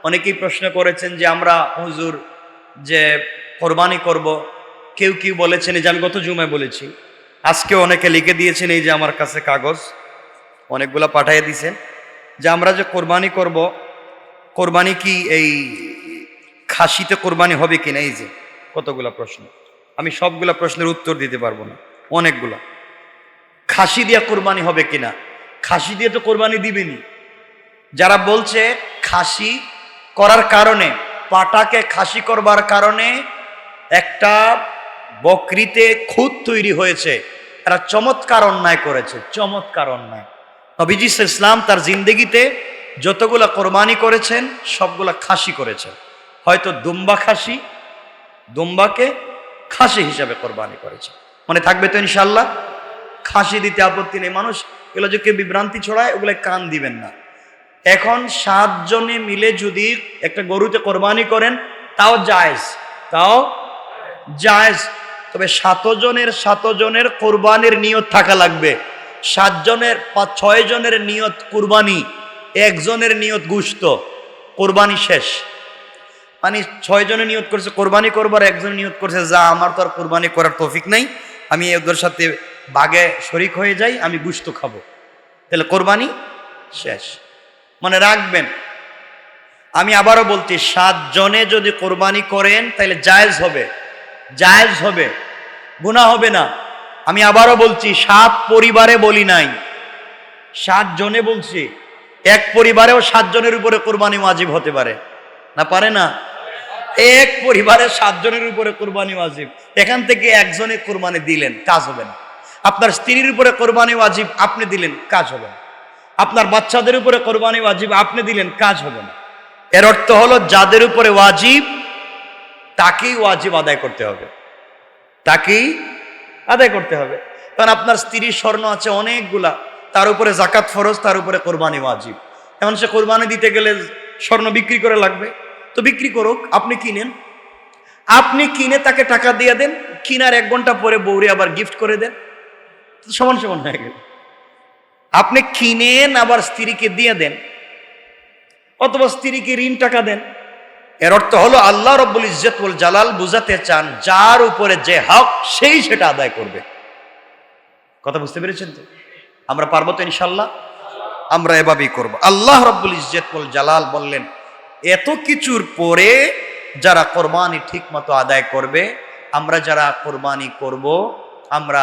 অনেকেই প্রশ্ন করেছেন যে আমরা হুজুর যে কোরবানি করব, কেউ কেউ বলেছেন, এই যে আমি গত জুমায় বলেছি, আজকেও অনেকে লিখে দিয়েছেন, এই যে আমার কাছে কাগজ অনেকগুলা পাঠিয়ে দিয়েছেন, যে আমরা যে কোরবানি করব, কোরবানি কি এই খাসিতে কোরবানি হবে কিনা। এই যে কতগুলা প্রশ্ন, আমি সবগুলা প্রশ্নের উত্তর দিতে পারবো না, অনেকগুলা। খাসি দিয়ে কোরবানি হবে কিনা, খাসি দিয়ে তো কোরবানি দিবেনি। যারা বলছে খাসি করার কারণে, পাটাকে খাসি করবার কারণে একটা বকরিতে খুঁত তৈরি হয়েছে, এরা চমৎকার অন্যায় করেছে, চমৎকার অন্যায়। নবীজি ইসলাম তার জিন্দেগিতে যতগুলা কোরবানি করেছেন সবগুলা খাসি করেছেন। হয়তো দুম্বা খাসি, দুম্বাকে খাসি হিসাবে কোরবানি করেছে। মনে থাকবে তো ইনশাআল্লাহ? খাসি দিতে আপত্তি নেই। মানুষ এগুলো যে কেউ বিভ্রান্তি ছড়ায়, ওগুলো কান দিবেন না। এখন 7 জনে মিলে যদি একটা গরুতে কোরবানি করেন, তাও জায়েজ, তাও জায়েজ। তবে 7 জনের কোরবানির নিয়ত থাকা লাগবে। 7 জনের 6 জনের নিয়ত কুরবানি, 1 জনের নিয়ত গুস্ত, কোরবানি শেষ। মানে 6 জনে নিয়ত করছে কোরবানি করবার, 1 জন নিয়ত করছে যা আমার তো আর কোরবানি করার তৌফিক নাই, আমি ওদের সাথে বাগে শরিক হয়ে যাই, আমি গুস্ত খাবো, তাহলে কোরবানি শেষ। মনে রাখবেন, আমি আবারও বলছি, 7 জনে যদি কোরবানি করেন তাহলে জায়েজ হবে, জায়েজ হবে, গুনাহ হবে না। আমি আবারও বলছি, 7 পরিবারে বলি নাই, 7 জনে বলছি। এক পরিবারেও 7 জনের উপরে কোরবানি ওয়াজিব হতে পারে না, পারে না? এক পরিবারে 7 জনের উপরে কোরবানি ওয়াজিব, এখান থেকে 1 জনে কোরবানি দিলেন, কাজ হবে না। আপনার স্ত্রীর উপরে কোরবানি ওয়াজিব, আপনি দিলেন, কাজ হবে না। আপনার বাচ্চাদের উপরে কোরবানি ওয়াজিব, আপনি দিলেন, কাজ হবে না। এর অর্থ হলো যাদের উপরে ওয়াজিব তাকেই ওয়াজিব আদায় করতে হবে, তাকেই আদায় করতে হবে। কারণ আপনার স্ত্রীর স্বর্ণ আছে অনেকগুলা, তার উপরে জাকাত ফরজ, তার উপরে কোরবানি ওয়াজিব। এখন সে কোরবানি দিতে গেলে স্বর্ণ বিক্রি করে লাগবে, তো বিক্রি করুক, আপনি কিনেন, আপনি কিনে তাকে টাকা দিয়ে দেন, কিনার 1 ঘন্টা পরে বউরে আবার গিফট করে দেন, সমান সমান হয়ে গেল। আপনি কিনেন আবার স্ত্রীকে দিয়ে দেন, অথবা স্ত্রীকে ঋণ টাকা দেন। এর অর্থ হলো আল্লাহ রব্বুল ইজ্জত ওয়াল জালাল বুঝাতে চান, যার উপরে যে হক সেই সেটা আদায় করবে। কথা বুঝতে পেরেছেন তো? আমরা পারবো তো ইনশাআল্লাহ? আমরা এভাবেই করব। আল্লাহ রব্বুল ইজ্জত ওয়াল জালাল বললেন, এত কিছুর পরে যারা কোরবানি ঠিক মতো আদায় করবে, আমরা যারা কোরবানি করব, আমরা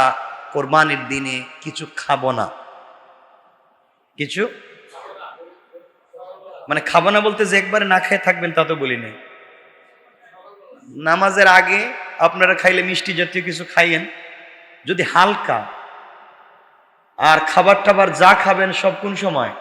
কোরবানির দিনে কিছু খাবো না। কিছু মানে খাবো না বলতে যে একবারে না খেয়ে থাকবেন তা তো বলি নাই। নামাজের আগে আপনারা খাইলে মিষ্টি জাতীয় কিছু খাইয়েন, যদি হালকা। আর খাবার টাবার যা খাবেন সব কোন সময়?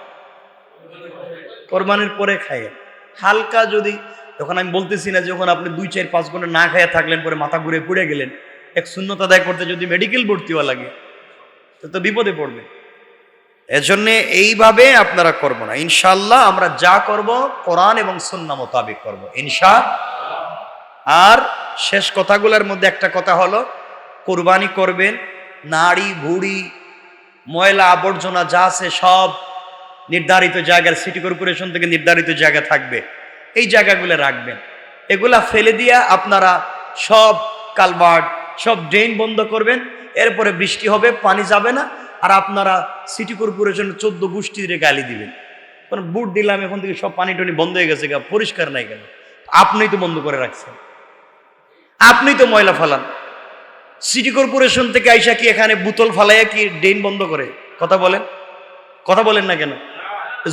কোরবানির পরে খাইয়েন। হালকা যদি, তখন আমি বলতেছি না যখন আপনি 2, 4, 5 ঘন্টা না খাইয়া থাকলেন, পরে মাথা ঘুরে পড়ে গেলেন, এক সুন্নত আদায় করতে যদি মেডিকেল ভর্তি হওয়া লাগে, তো বিপদে পড়বে। এজন্য এইভাবে আপনারা করব না। ইনশাআল্লাহ আমরা যা করব কোরআন এবং সুন্নাহ মোতাবেক করব ইনশাআল্লাহ। আর শেষ কথাগুলোর মধ্যে একটা কথা হলো, কুরবানি করবেন, নাড়ি ভুড়ি ময়লা আবর্জনা যা আছে সব নির্ধারিত জায়গার, সিটি কর্পোরেশন থেকে নির্ধারিত জায়গা থাকবে, এই জায়গাগুলো রাখবেন। এগুলা ফেলে দিয়া আপনারা সব কালভার্ট, সব ড্রেন বন্ধ করবেন। এরপরে বৃষ্টি হবে, পানি যাবে না, আর আপনারা সিটি কর্পোরেশনের 14 গোষ্ঠীর গালি দিবেন, কারণ বুট দিলাম এখন থেকে সব পানি টনি বন্ধ হয়ে গেছে, পরিষ্কার নাই কেন? আপনিই তো বন্ধ করে রাখছেন, আপনিই তো ময়লা ফালান। সিটি কর্পোরেশন থেকে আইসা কি এখানে বোতল ফালাইয়া কি ড্রেন বন্ধ করে? কথা বলেন, কথা বলেন না কেন?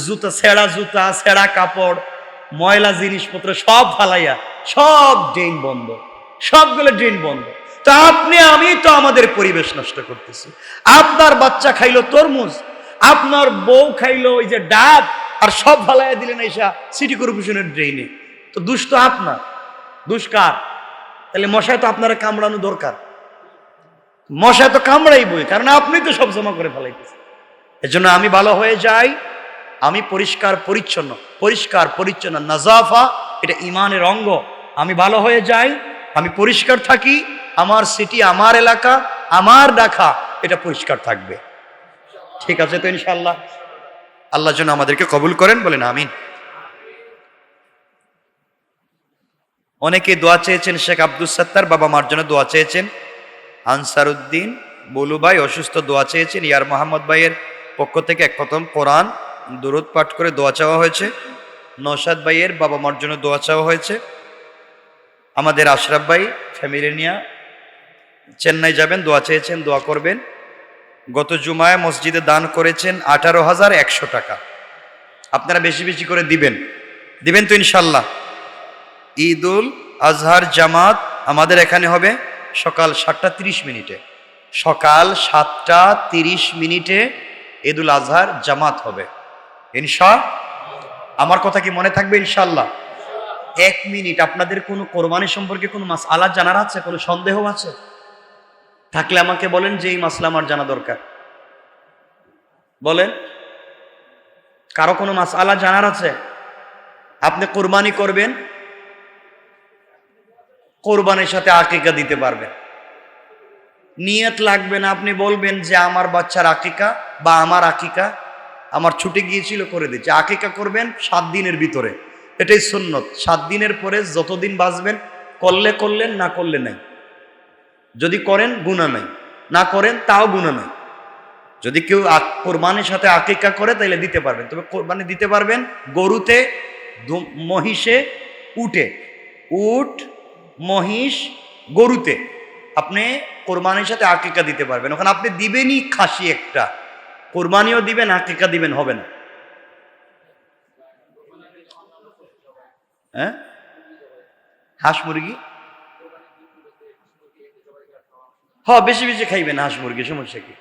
জুতা ছেঁড়া কাপড়, ময়লা জিনিসপত্র সব ফালাইয়া সব ড্রেন বন্ধ, সবগুলো ড্রেন বন্ধ। তা আপনি আমি তো আমাদের পরিবেশ নষ্ট করতেছি। আপনার বাচ্চা খাইলো তরমুজ, আপনার বউ খাইলো ওই যে ডাব, আর সব ফালাইয়া দিলেন এসা সিটি কর্পোরেশনের ড্রেনে। তো দোষ তো আপনার, দোষ কার? তাহলে মশায় তো আপনারা কামড়ানো দরকার, মশায় তো কামড়াইবই, কারণ আপনি তো সব জমা করে ফেলাইতেছেন। এজন্য আমি ভালো হয়ে যাই, আমি পরিষ্কার পরিচ্ছন্ন নাজাফা, এটা ইমানের অঙ্গ। আমি ভালো হয়ে যাই, আমি পরিষ্কার থাকি, আমার সিটি, আমার এলাকা, আমার ঢাকা এটা পরিষ্কার থাকবে। ঠিক আছে তো ইনশাআল্লাহ? আল্লাহ যেন আমাদেরকে কবুল করেন, বলেন আমিন। অনেকে দোয়া চেয়েছেন, শেখ আব্দুল সত্তার বাবা মার জন্য দোয়া চেয়েছেন, আনসারউদ্দিন বলু ভাই অসুস্থ, দোয়া চেয়েছেন। ইয়ার মোহাম্মদ ভাইয়ের পক্ষ থেকে এক খতম কোরআন দুরূদ পাঠ করে দোয়া চাওয়া হয়েছে। নওশাদ ভাইয়ের বাবা মার জন্য দোয়া চাওয়া হয়েছে। আমাদের আশরাফ ভাই ফ্যামিলি নিয়ে চেন্নাই যাবেন, দোয়া চেয়েছেন, দোয়া করবেন। গত জুমায় মসজিদে দান করেছেন 18,100 টাকা। আপনারা বেশি বেশি করে দিবেন তো ইনশাল্লাহ। ঈদুল আজহার জামাত আমাদের এখানে হবে সকাল 7:30, সকাল 7:30 ঈদুল আজহার জামাত হবে আমার কথা কি মনে থাকবে ইনশাল্লাহ? 1 মিনিট, আপনাদের কোনো কোরবানি সম্পর্কে কোনো মাসআলা জানার আছে, কোনো সন্দেহ আছে? থাকলে আমাকে বলেন যে এই মাসলা আমার জানা দরকার। বলেন, কারো কোনো মাসআলা জানার আছে? আপনি কোরবানি করবেন, কোরবানির সাথে আকিকা দিতে পারবেন, নিয়ত লাগবে না। আপনি বলবেন যে আমার বাচ্চার আকিকা বা আমার আকিকা আমার ছুটে গিয়েছিল, করে দিচ্ছে। আকিকা করবেন 7 দিনের ভিতরে, এটাই সুন্নত। 7 দিনের পরে যতদিন বাঁচবেন করলে করলেন, না করলে নাই। যদি করেন গুনাহ নাই, না করেন তাও গুনাহ নাই। যদি কেউ কোরবানির সাথে আকিকা করে তাহলে দিতে পারবেন। তবে কোরবানি দিতে পারবেন গরুতে, মহিষে, উটে, উট, মহিষ, গরুতে আপনি কোরবানির সাথে আকিকা দিতে পারবেন। ওখানে আপনি দিবেনই খাসি একটা, কোরবানিও দিবেন, আকিকা দিবেন, হবে না? হ্যাঁ, হাঁস মুরগি, হ্যাঁ বেশি বেশি খাইবেন হাঁস মুরগি, সমস্যা কি?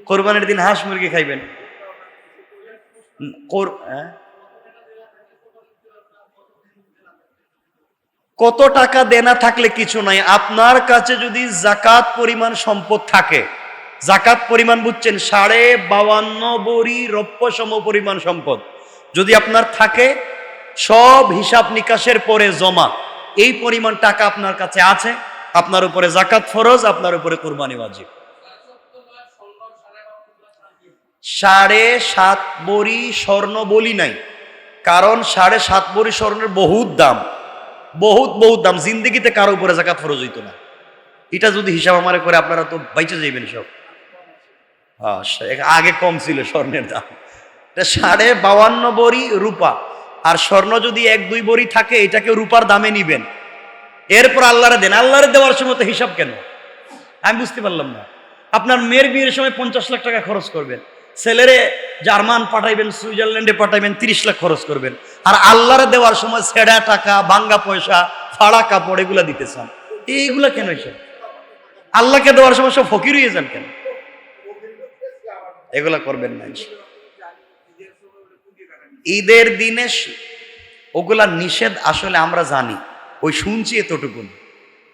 কোরবানির দিন হাঁস মুরগি খাইবেন। কত টাকা দেনা থাকলে কিছু নাই, আপনার কাছে যদি জাকাত পরিমাণ সম্পদ থাকে, জাকাত পরিমাণ বুঝছেন 52.5 বড়ি রৌপ্য সম পরিমাণ সম্পদ যদি আপনার থাকে, সব হিসাব নিকাশের পরে জমা, এই পরিমাণ টাকা আপনার কাছে আছে, আপনার উপরে জাকাত ফরজ, আপনার উপরে কুরবানি ওয়াজিব। 7.5 বড়ি স্বর্ণ বলি নাই, কারণ 7.5 বড়ি স্বর্ণের বহুত দাম, বহুত দাম। জিন্দেগিতে কারো উপরে জাকাত ফরজ হইতো না। এটা যদি হিসাব আমারে করে আপনারা তো বাইচে যাইবেন সব। আগে কম ছিল স্বর্ণের দাম। 52.5 বড়ি রূপা, আর স্বর্ণ যদি 1-2 বড়ি থাকে এটাকে রূপার দামে নিবেন, এরপর আল্লাহরে দেন। আল্লাহরে দেওয়ার সময় তো হিসাব কেন? আমি বুঝতে পারলাম না। আপনার মেয়ের বিয়ের সময় 50 লাখ টাকা খরচ করবেন, ছেলেরে জার্মান পাঠাইবেন, সুইজারল্যান্ডে পাঠাইবেন, 30 লাখ খরচ করবেন, আর আল্লাহরে দেওয়ার সময় ছেঁড়া টাকা, ভাঙ্গা পয়সা, ফাড়া কাপড় এগুলা দিতে চান। এইগুলা কেন? এসব আল্লাহকে দেওয়ার সময় সব ফকির হয়ে যান কেন? এগুলা করবেন না। ঈদের দিনে ওগুলা নিষেধ, আসলে আমরা জানি, ওই শুনছি এতটুকুন,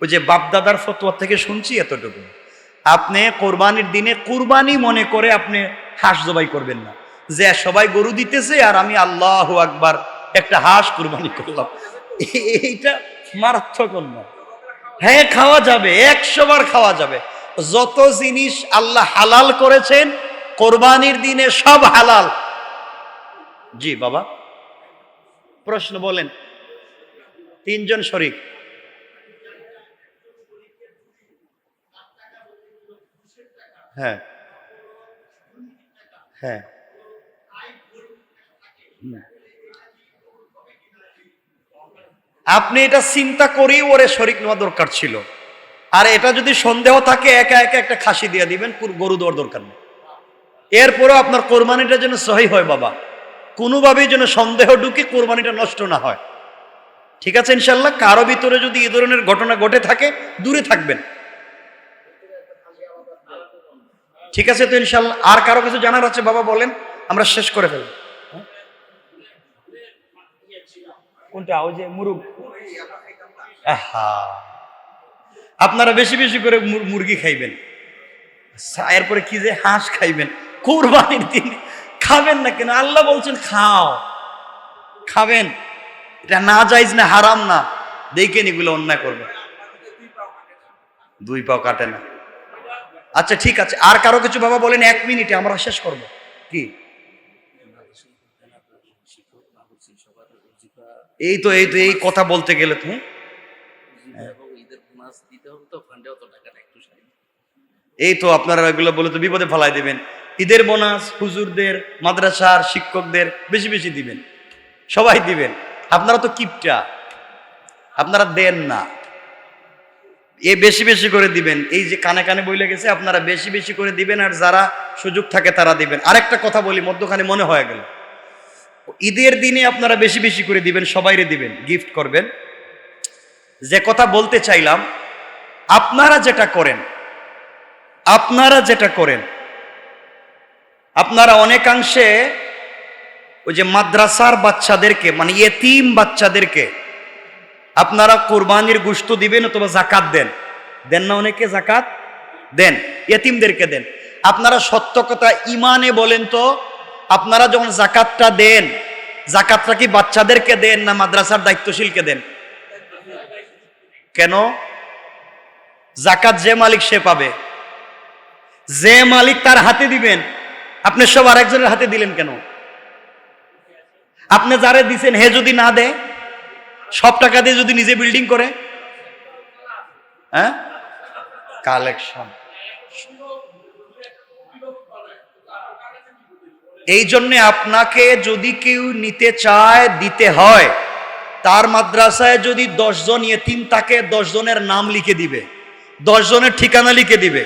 ওই যে বাপদাদার ফতোয়া থেকে শুনছি এতটুকুন। আপনি কোরবানির দিনে কুরবানি মনে করে আপনি হাঁস জবাই করবেন না, যে সবাই গরু দিতেছে আর আমি আল্লাহু আকবার একটা হাঁস কুরবানি করলাম, এইটা মারাত্মক না। হ্যাঁ খাওয়া যাবে, 100 বার খাওয়া যাবে। যত জিনিস আল্লাহ হালাল করেছেন কোরবানির দিনে সব হালাল। জি বাবা, প্রশ্ন বলেন। 3 জন শরীক, হ্যাঁ হ্যাঁ, আপনি এটা চিন্তা করেই ওরে শরীক নেওয়া দরকার ছিল। আর এটা যদি সন্দেহ থাকে একা একা একটা খাসি দিয়ে দিবেন, গরু দেওয়ার দরকার নেই। এরপরও আপনার কোরবানিটা যেন সহি হয় বাবা, কোনোভাবেই যেন সন্দেহ ঢুকে কোরবানিটা নষ্ট না হয়। ঠিক আছে ইনশাল্লাহ। কারো ভিতরে যদি এই ধরনের ঘটনা ঘটে থাকে দূরে থাকবেন। ঠিক আছে তো ইনশাল্লাহ। আর কারো কিছু জানার আছে বাবা বলেন, আমরা শেষ করে ফেলব। কোনটা? ওই যে মুরগ। আপনারা বেশি বেশি করে মুরগি খাইবেন, এরপরে কি যে হাঁস খাইবেন কুরবানির দিন। খাবেন না কেন? আল্লাহ বলছেন খাও, খাবেন। এটা না জায়েজ না, হারাম না। দেখেন এগুলো অন্যায় করবে। 2 পাও কাটে না। আচ্ছা ঠিক আছে, আর কারো কিছু বাবা বলেন, 1 মিনিটে আমরা শেষ করব। কি এই কথা বলতে গেলে তুমি এই তো আপনারা এগুলো বলে তো বিপদে ফেলাই দিবেন। ঈদের বোনাস হুজুরদের, মাদ্রাসার শিক্ষকদের বেশি বেশি দিবেন, সবাই দিবেন। আপনারা তো কিপটা, আপনারা দেন না। এ বেশি বেশি করে দিবেন। এই যে কানে কানে বইলে গেছে, আপনারা বেশি বেশি করে দিবেন, আর যারা সুযোগ থাকে তারা দিবেন। আরেকটা কথা বলি, মধ্যখানে মনে হয়ে গেল, ঈদের দিনে আপনারা বেশি বেশি করে দিবেন, সবাইরে দিবেন, গিফট করবেন। যে কথা বলতে চাইলাম, আপনারা যেটা করেন, আপনারা অনেকাংশে ওই যে মাদ্রাসার বাচ্চাদেরকে, মানে ইয়েতিম বাচ্চাদেরকে আপনারা কোরবানির গোশত দিবেন অথবা জাকাত দেন। দেন না? অনেকে জাকাত দেন, ইয়েতিমদেরকে দেন। আপনারা সত্য কথা ইমানে বলেন তো, আপনারা যখন জাকাতটা দেন, জাকাতটা কি বাচ্চাদেরকে দেন না মাদ্রাসার দায়িত্বশীলকে দেন? কেন? জাকাত যে মালিক সে পাবে, যে মালিক তার হাতে দিবেন। আপনি সব আরেকজনের হাতে দিলেন কেন? আপনি যারে দিছেন হে যদি না দেয়, সব টাকা দিয়ে যদি নিজে বিল্ডিং করে, হ্যাঁ, কালেকশন। এই জন্য আপনাকে যদি কেউ নিতে চায়, দিতে হয়, তার মাদ্রাসায় যদি 10 জন ইয়েতিম থাকে, 10 জনের নাম লিখে দিবে, 10 জনের ঠিকানা লিখে দিবে।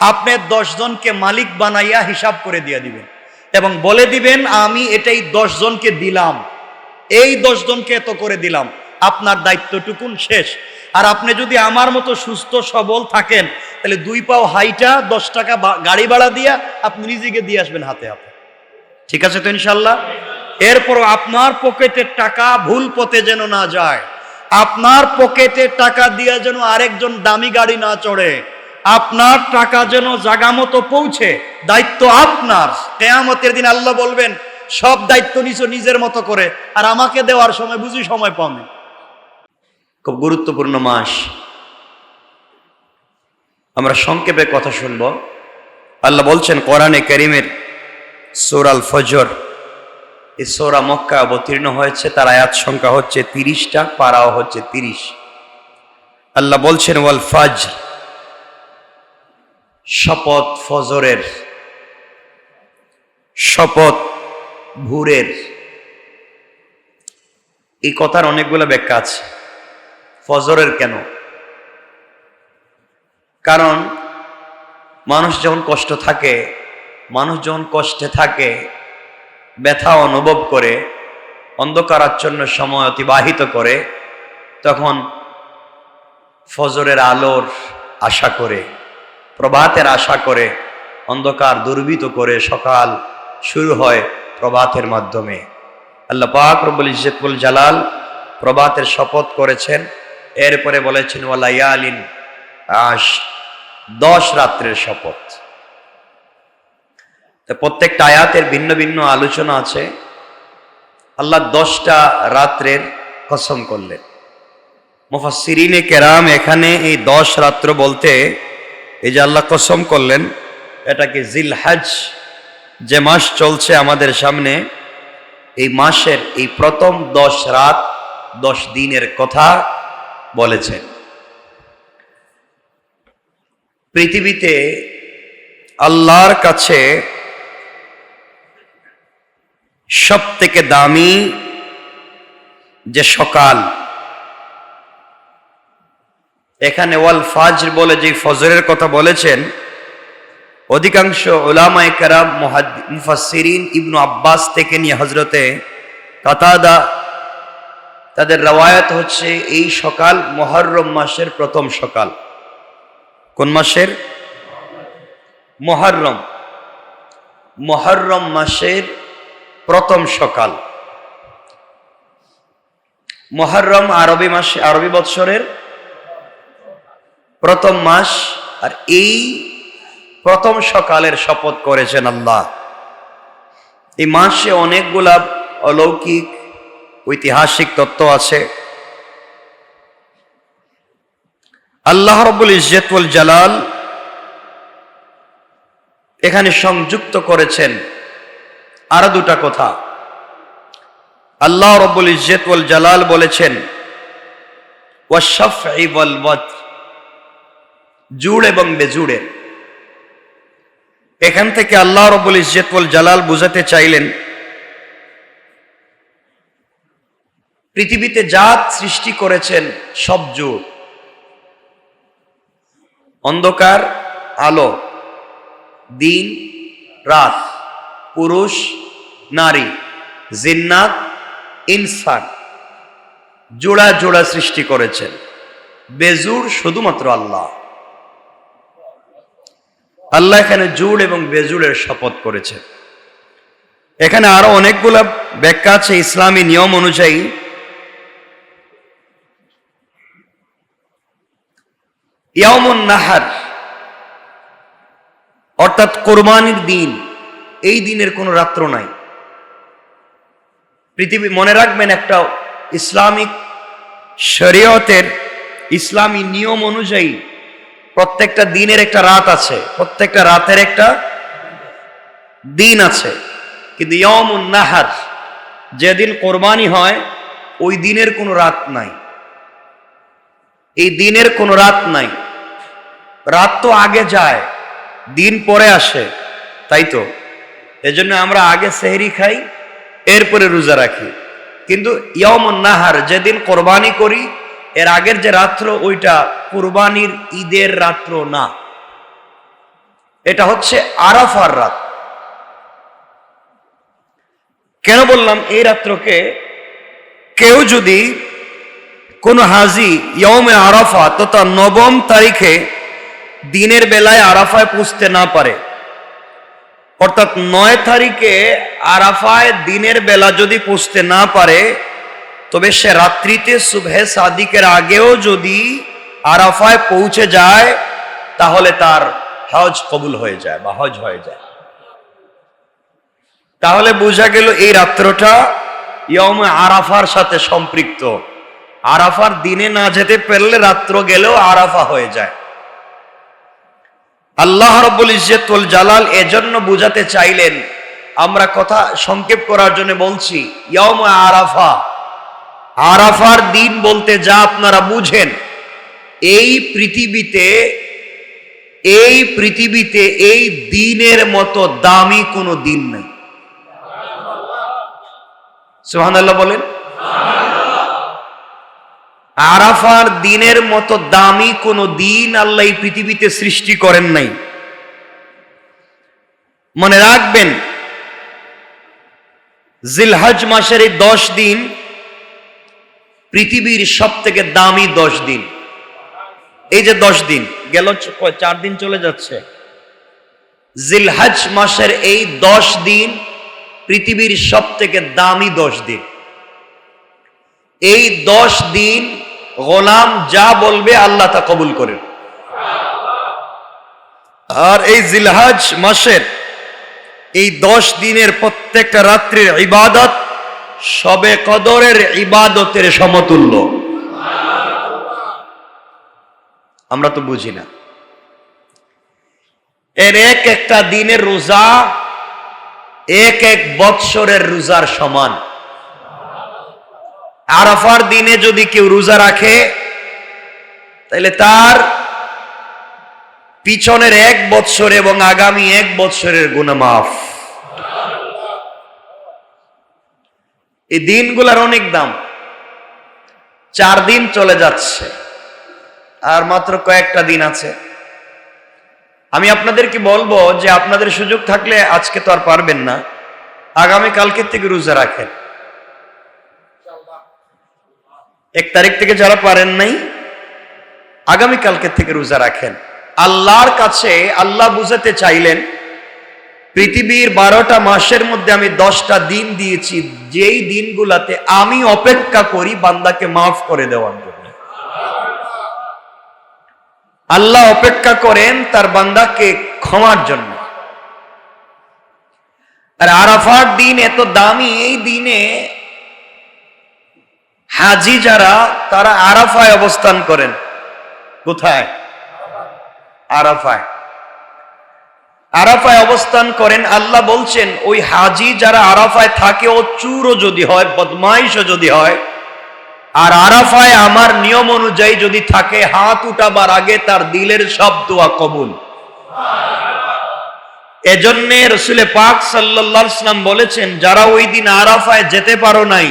আপনি 10 জনকে মালিক বানাইয়া হিসাব করে দিয়ে দিবেন এবং বলে দিবেন আমি এটাই 10 জনকে দিলাম, এই 10 জনকে এত করে দিলাম। আপনার দায়িত্বটুকুন শেষ। আর আপনি যদি আমার মতো সুস্থ সবল থাকেন, তাহলে 2 পাও হাইটা 10 টাকা গাড়ি ভাড়া দিয়া আপনি নিজেকে দিয়ে আসবেন হাতে হাতে। ঠিক আছে তো ইনশাল্লাহ। এরপরও আপনার পকেটের টাকা ভুল পথে যেন না যায়, আপনার পকেটের টাকা দিয়ে যেন আরেকজন দামি গাড়ি না চড়ে, আপনার টাকা যেন জায়গা মতো পৌঁছে। দায়িত্ব আপনার। কিয়ামতের দিন আল্লাহ বলবেন সব দায়িত্ব নিছো নিজের মতো করে, আর আমাকে দেওয়ার সময় বুঝি সময় পাবে। খুব গুরুত্বপূর্ণ মাস, আমরা সংক্ষেপে কথা শুনবো। আল্লাহ বলছেন কোরআনে কারীমের সূরা আল ফজর, এই সূরা মক্কা অবতীর্ণ হয়েছে, তার আয়াত সংখ্যা হচ্ছে 30টা, পারাও হচ্ছে 30। আল্লাহ বলছেন ওয়াল ফাজর, শপথ ফজরের, শপথ ভোরের। এই কথার অনেকগুলো ব্যাখ্যা আছে। ফজরের কেন? কারণ মানুষ যখন কষ্ট থাকে, মানুষ যখন কষ্টে থাকে, ব্যথা অনুভব করে, অন্ধকারাচ্ছন্ন সময় অতিবাহিত করে, তখন ফজরের আলোর আশা করে, প্রভাতের আশা করে, অন্ধকার দুর্বৃত করে সকাল শুরু হয় প্রভাতের মাধ্যমে। আল্লাহ পাক রব্বুল ইজ্জতুল জালাল প্রভাতের শপথ করেছেন, এরপরে বলেছেন ওয়ালায়ালিন আশ, 10 রাত্রের শপথ। প্রত্যেকটা আয়াতের ভিন্ন ভিন্ন আলোচনা আছে। আল্লাহ 10টা রাত্রের কসম করলেন। মুফাসসিরিনে কেরাম এখানে এই 10 রাত্র বলতে এই যে আল্লাহ কসম করলেন, এটাকে জিলহজ যে মাস চলছে আমাদের সামনে, এই মাসের এই প্রথম 10 রাত 10 দিনের কথা বলেছেন। পৃথিবীতে আল্লাহর কাছে সব থেকে দামি যে সকাল, এখানে ওয়াল ফাজর বলে যে ফজরের কথা বলেছেন, অধিকাংশ উলামায়ে কেরাম মুফাসসিরিন ইবনু আব্বাস থেকে নিয়ে হযরতে কাতাদা, তাদের রওয়ায়াত হচ্ছে এই সকাল মুহররম মাসের প্রথম সকাল। কোন মাসের? মুহররম মাসের প্রথম সকাল। মুহররম আরবি বৎসরের প্রথম মাস, আর এই প্রথম সকালের শপথ করেছেন আল্লাহ। এই মাসে অনেকগুলা অলৌকিক ঐতিহাসিক তত্ত্ব আছে। আল্লাহ রাব্বুল ইজ্জত ওয়াল জালাল এখানে সংযুক্ত করেছেন আরো দুটা কথা। আল্লাহ রাব্বুল ইজ্জত ওয়াল জালাল বলেছেন ওয়াশ-শাফঈ ওয়াল ওয়াতর, জুড় এবং বেজুড়ে। এখান থেকে আল্লাহ রাব্বুল ইজ্জত ওয়াল জালাল বুঝাতে চাইলেন পৃথিবীতে জাত সৃষ্টি করেছেন সব জুড়, অন্ধকার আলো, দিন রাত, পুরুষ নারী, জিন্নাত ইনসান, জোড়া জোড়া সৃষ্টি করেছেন। বেজুড় শুধুমাত্র আল্লাহ। আল্লাহ এখানে জুড় এবং বেজুড়ের শপথ করেছেন। এখানে আরো অনেকগুলা ব্যাখ্যা আছে ইসলামী নিয়ম অনুযায়ী। ইয়াউমুন নাহার অর্থাৎ কোরবানির দিন, এই দিনের কোনো রাত্র নাই। পৃথিবী মনে রাখবেন, একটা ইসলামিক শরীয়তের ইসলামী নিয়ম অনুযায়ী প্রত্যেকটা দিনের একটা রাত আছে, প্রত্যেকটা রাতের একটা দিন আছে। কিন্তু ইয়াউমুন নাহার, যেদিন কোরবানি হয় ওই দিনের কোনো রাত নাই। এই দিনের কোনো রাত নাই। রাত তো আগে যায়, দিন পরে আসে, তাই তো? এজন্য আমরা আগে সেহরি খাই, এরপরে রোজা রাখি। কিন্তু ইয়াউমুন নাহার, যেদিন কোরবানি করি, এর আগের যে রাত্র, ওইটা কুরবানির ঈদের রাত্র না, এটা হচ্ছে আরাফার রাত। কেন বললাম এই রাত্রকে? কেউ যদি কোনো হাজি ইয়াউমে আরাফা তথা 9 তারিখে দিনের বেলায় আরাফায় পৌঁছতে না পারে, অর্থাৎ 9 তারিখে আরাফায় দিনের বেলা যদি পৌঁছতে না পারে, তবে সে রাত্রিতে সুবহে সাদিকের আগেও যদি আরাফায় পৌঁছে যায়, তাহলে তার হজ কবুল হয়ে যায় বা হজ হয়ে যায়। তাহলে বোঝা গেল এই রাত্রটা ইয়াউমে আরাফার সাথে সম্পৃক্ত। আরাফার দিনে না যেতে পারলে রাত্র গেলেও আরাফা হয়ে যায়। আল্লাহ রাব্বুল ইজ্জত ওয়াল জালাল এজন্য বুঝাতে চাইলেন, আমরা কথা সংক্ষেপ করার জন্য বলছি, ইয়াউমে আরাফা, আরাফার দিন বলতে যা আপনারা বুঝেন, এই পৃথিবীতে এই দিনের মতো দামি কোনো দিন নেই। সুবহানাল্লাহ বলেন। আরাফার দিনের মতো দামি কোনো দিন আল্লাহ এই পৃথিবীতে সৃষ্টি করেন নাই। মনে রাখবেন, জিলহজ মাসের এই 10 দিন পৃথিবীর সব থেকে দামি 10 দিন। এই যে 10 দিন গেল, 4 দিন চলে যাচ্ছে। জিলহজ মাসের এই 10 দিন পৃথিবীর সব থেকে দামি 10 দিন। এই 10 দিন গোলাম যা বলবে আল্লাহ তা কবুল করেন। আর এই জিলহজ মাসের এই 10 দিনের প্রত্যেকটা রাত্রির ইবাদত শবে কদরের ইবাদতের সমতুল্য। আমরা তো বুঝি না। এর একটা দিনের রোজা এক বৎসরের রোজার সমান। আরাফার দিনে যদি কেউ রোজা রাখে, তাহলে তার পিছনের 1 বৎসর এবং আগামী 1 বৎসরের গুনাহ মাফ। এই দিনগুলোর অনেক দাম। 4 দিন চলে যাচ্ছে, আর মাত্র কয়েকটা দিন আছে। আমি আপনাদেরকে বলবো যে আপনাদের সুযোগ থাকলে আজকে তো আর পারবেন না, আগামী কালকের থেকে রোজা রাখেন। 1 তারিখ থেকে যারা পারেন নাই, আগামী কালকের থেকে রোজা রাখেন। আল্লাহর কাছে আল্লাহ বুঝাতে চাইলেন, পৃথিবীর 12টা মাসের মধ্যে আমি 10টা দিন দিয়েছি, যেই দিনগুলাতে আমি অপেক্ষা করি বান্দাকে মাফ করে দেওয়ার জন্য। আল্লাহ অপেক্ষা করেন তার বান্দাকে ক্ষমার জন্য। আর আরাফার দিন এত দামি, এই দিনে হাজি যারা তারা আরাফায় অবস্থান করেন। কোথায়? আরাফায়। আরাফায় অবস্থান করেন। আল্লাহ বলছেন ওই হাজি যারা আরাফায় থাকে, ও চুরও যদি হয়, বদমাইশও যদি হয়, আর আরাফায় আমার নিয়ম অনুযায়ী যদি থাকে, হাত উঠাবার আগে তার দিলের সব দোয়া কবুল। এজন্য রাসূল পাক সাল্লাল্লাহু আলাইহি ওয়াসাল্লাম বলেছেন, যারা ওই দিন আরাফায় যেতে পারো নাই,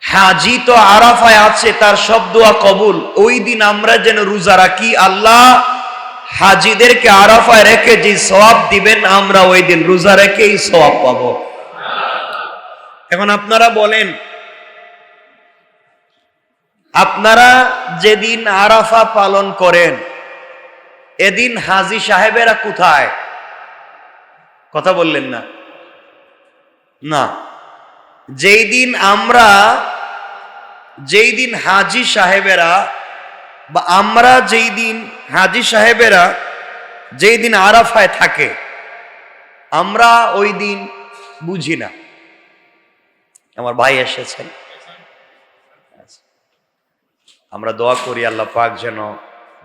হাজি তো আরাফায় আছে, তার সব দোয়া কবুল। ওই দিন আমরা যেন রোজা রাখি, আল্লাহ হাজিদেরকে আরাফায় রেখে যে সওয়াব দিবেন, আমরা ওই দিন রোজা রেখেই সওয়াব পাবো। এখন আপনারা বলেন, আপনারা যেদিন আরাফা পালন করেন, এদিন হাজি সাহেবেরা কোথায়? কথা বললেন না? না, যেই দিন হাজি সাহেবেরা, বা আমরা যেই দিন হাজি সাহেবেরা যেই দিন আরাফায় থাকে, আমরা ওই দিন বুঝি না। আমার ভাই এসেছেন, আমরা দোয়া করি আল্লাহ পাক যেন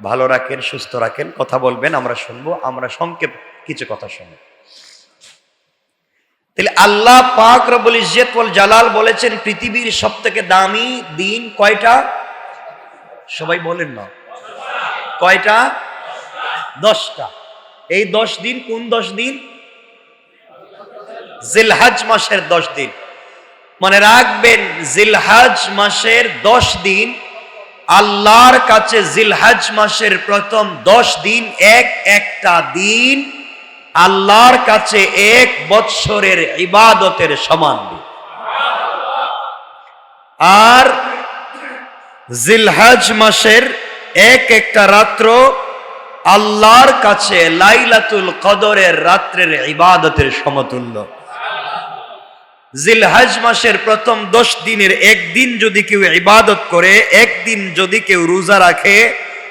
ভালো রাখেন, সুস্থ রাখেন। কথা বলবেন, আমরা শুনবো। আমরা সংক্ষেপ কিছু কথা শুনবো। তাহলে আল্লাহ পাক রব্বুল ইজ্জত ওয়াল জালাল বলেছেন পৃথিবীর সবথেকে দামি দিন কয়টা? সবাই বলেন না, কয়টা? 10টা। এই 10 দিন কোন 10 দিন? জিলহজ মাসের 10 দিন। মনে রাখবেন, জিলহজ মাসের 10 দিন আল্লাহর কাছে, জিলহজ মাসের প্রথম 10 দিন একটা দিন আল্লাহর কাছে 1 বৎসরের ইবাদতের সমান দিন। আর জিলহজ মাসের একটা রাত্র আল্লাহর কাছে লাইলাতুল কদরের রাত্রের ইবাদতের সমতুল্য। জিলহজ মাসের প্রথম 10 দিনের একদিন যদি কেউ ইবাদত করে, একদিন যদি কেউ রোজা রাখে,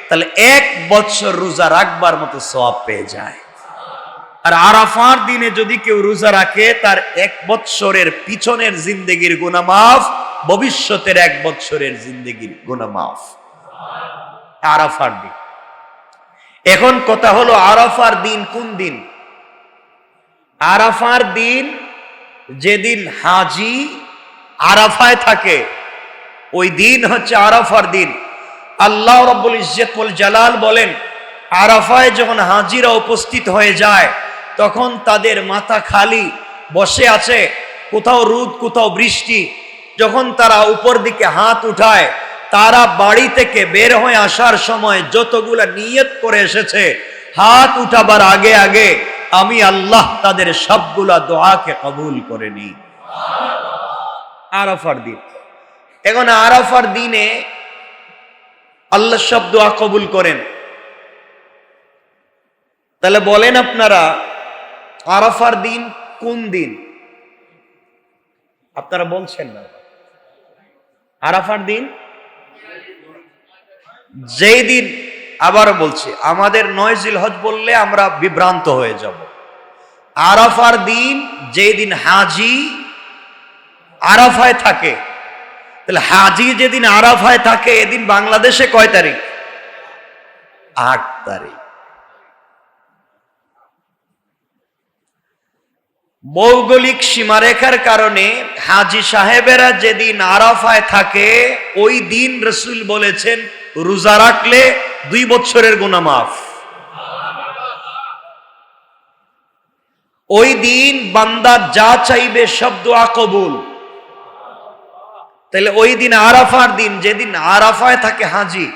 তাহলে 1 বছর রোজা রাখবার মতো সওয়াব পেয়ে যায়। আর আরাফার দিনে যদি কেউ রোজা রাখে, তার 1 বছরের পিছনের জিন্দেগির গুনাহ মাফ, ভবিষ্যতের 1 বছরের জিন্দেগির গুনাহ মাফ। আরাফার দিন। এখন কথা হলো, আরাফার দিন কোন দিন? আরাফার দিন যেদিন হাজি আরাফায় থাকে, ওই দিন হচ্ছে আরাফার দিন। আল্লাহ রাব্বুল ইজ্জত ওয়াল জালাল বলেন, আরাফায় যখন হাজিরা উপস্থিত হয়ে যায়, তখন তাদের মাথা খালি বসে আছে, কোথাও রোদ কোথাও বৃষ্টি। যখন তারা উপর দিকে হাত উঠায়, তারা বাড়ি থেকে বের হয়ে আসার সময় যতগুলা নিয়ত করে এসেছে, হাত উঠাবার আগে আগে আমি আল্লাহ তাদের সবগুলা দোয়াকে কবুল করে নিই। আরাফার দিন। এখন আরাফার দিনে আল্লাহ সব দোয়া কবুল করেন। তাহলে বলেন আপনারা, আরাফার দিন কোন দিন? আপনারা বলছেন না। আরাফার দিন যেই দিন, আবারও বলছি, আমাদের 9 জিলহজ বললে আমরা বিভ্রান্ত হয়ে যাব। আরাফার দিন যেই দিন হাজি আরাফায় থাকে, তাহলে হাজি যেদিন আরাফায় থাকে, এদিন বাংলাদেশে কয় তারিখ? 8 তারিখ। ভৌগোলিক সীমারেখার কারণে হাজি সাহেবেরা যেদিন আরাফায় থাকে, ওই দিন রাসূল বলেছেন রোজা রাখলে 2 বছরের গুনাহ মাফ। ওই দিন বান্দা যা চাইবে সব দোয়া কবুল। তাহলে ওই দিন আরাফার দিন, যেদিন আরাফায় থাকে হাজি,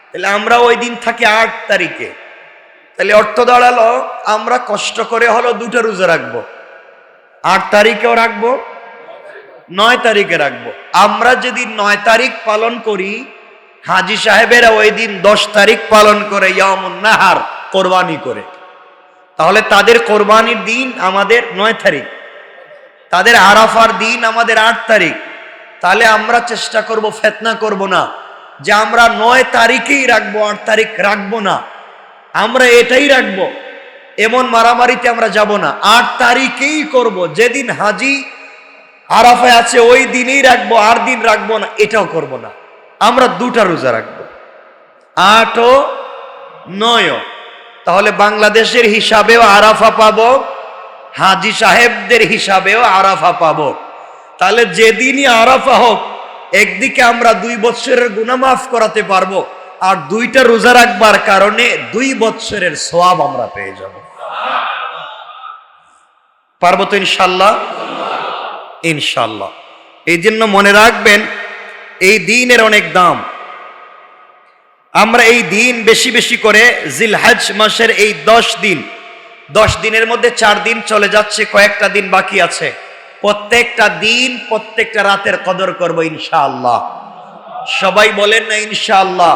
তাহলে আমরা ওই দিন থাকি 8 তারিখে। তাহলে অর্থ দাঁড়ালো আমরা কষ্ট করে হলো 2টা রোজা রাখবো, 8 তারিখেও রাখবো, 9 তারিখে রাখবো। আমরা যদি 9 তারিখ পালন করি, হাজি সাহেবেরা ওই দিন 10 তারিখ পালন করে ইয়ামুন নাহার, কোরবানি করে। তাহলে তাদের কোরবানির দিন আমাদের 9 তারিখ, তাদের আরাফার দিন আমাদের 8 তারিখ। তাহলে আমরা চেষ্টা করব, ফিতনা করব না যে আমরা 9 তারিখেই রাখবো, 8 তারিখ রাখবো না, আমরা এটাই রাখবো। এমন মারামারিতে আমরা যাব না, 8 তারিখেই করব। যেদিন হাজি আরাফায় আছে ওই দিনই রাখবো, 8 দিন রাখবো না, এটাও করব না। আমরা 2টা রোজা রাখবো, 8 ও 9। তাহলে বাংলাদেশের হিসাবেও আরাফা পাবো, হাজি সাহেবদের হিসাবেও আরাফা পাবো। তাহলে যেদিনই আরাফা হোক, একদিকে আমরা 2 বছরের গুনাহ মাফ করাতে পারবো, আর 2টা রোজা রাখবার কারণে 2 বছরের সওয়াব আমরা পেয়ে যাব। পারবো তো ইনশাআল্লাহ? ইনশাআল্লাহ। এই জন্য মনে রাখবেন, এই দিনের অনেক দাম। আমরা এই দিন বেশি বেশি করে জিলহজ মাসের এই 10 দিনের মধ্যে 4 দিন চলে যাচ্ছে, কয়েকটা দিন বাকি আছে। প্রত্যেকটা দিন, প্রত্যেকটা রাতের কদর করব ইনশাআল্লাহ। সবাই বলেন না ইনশাআল্লাহ।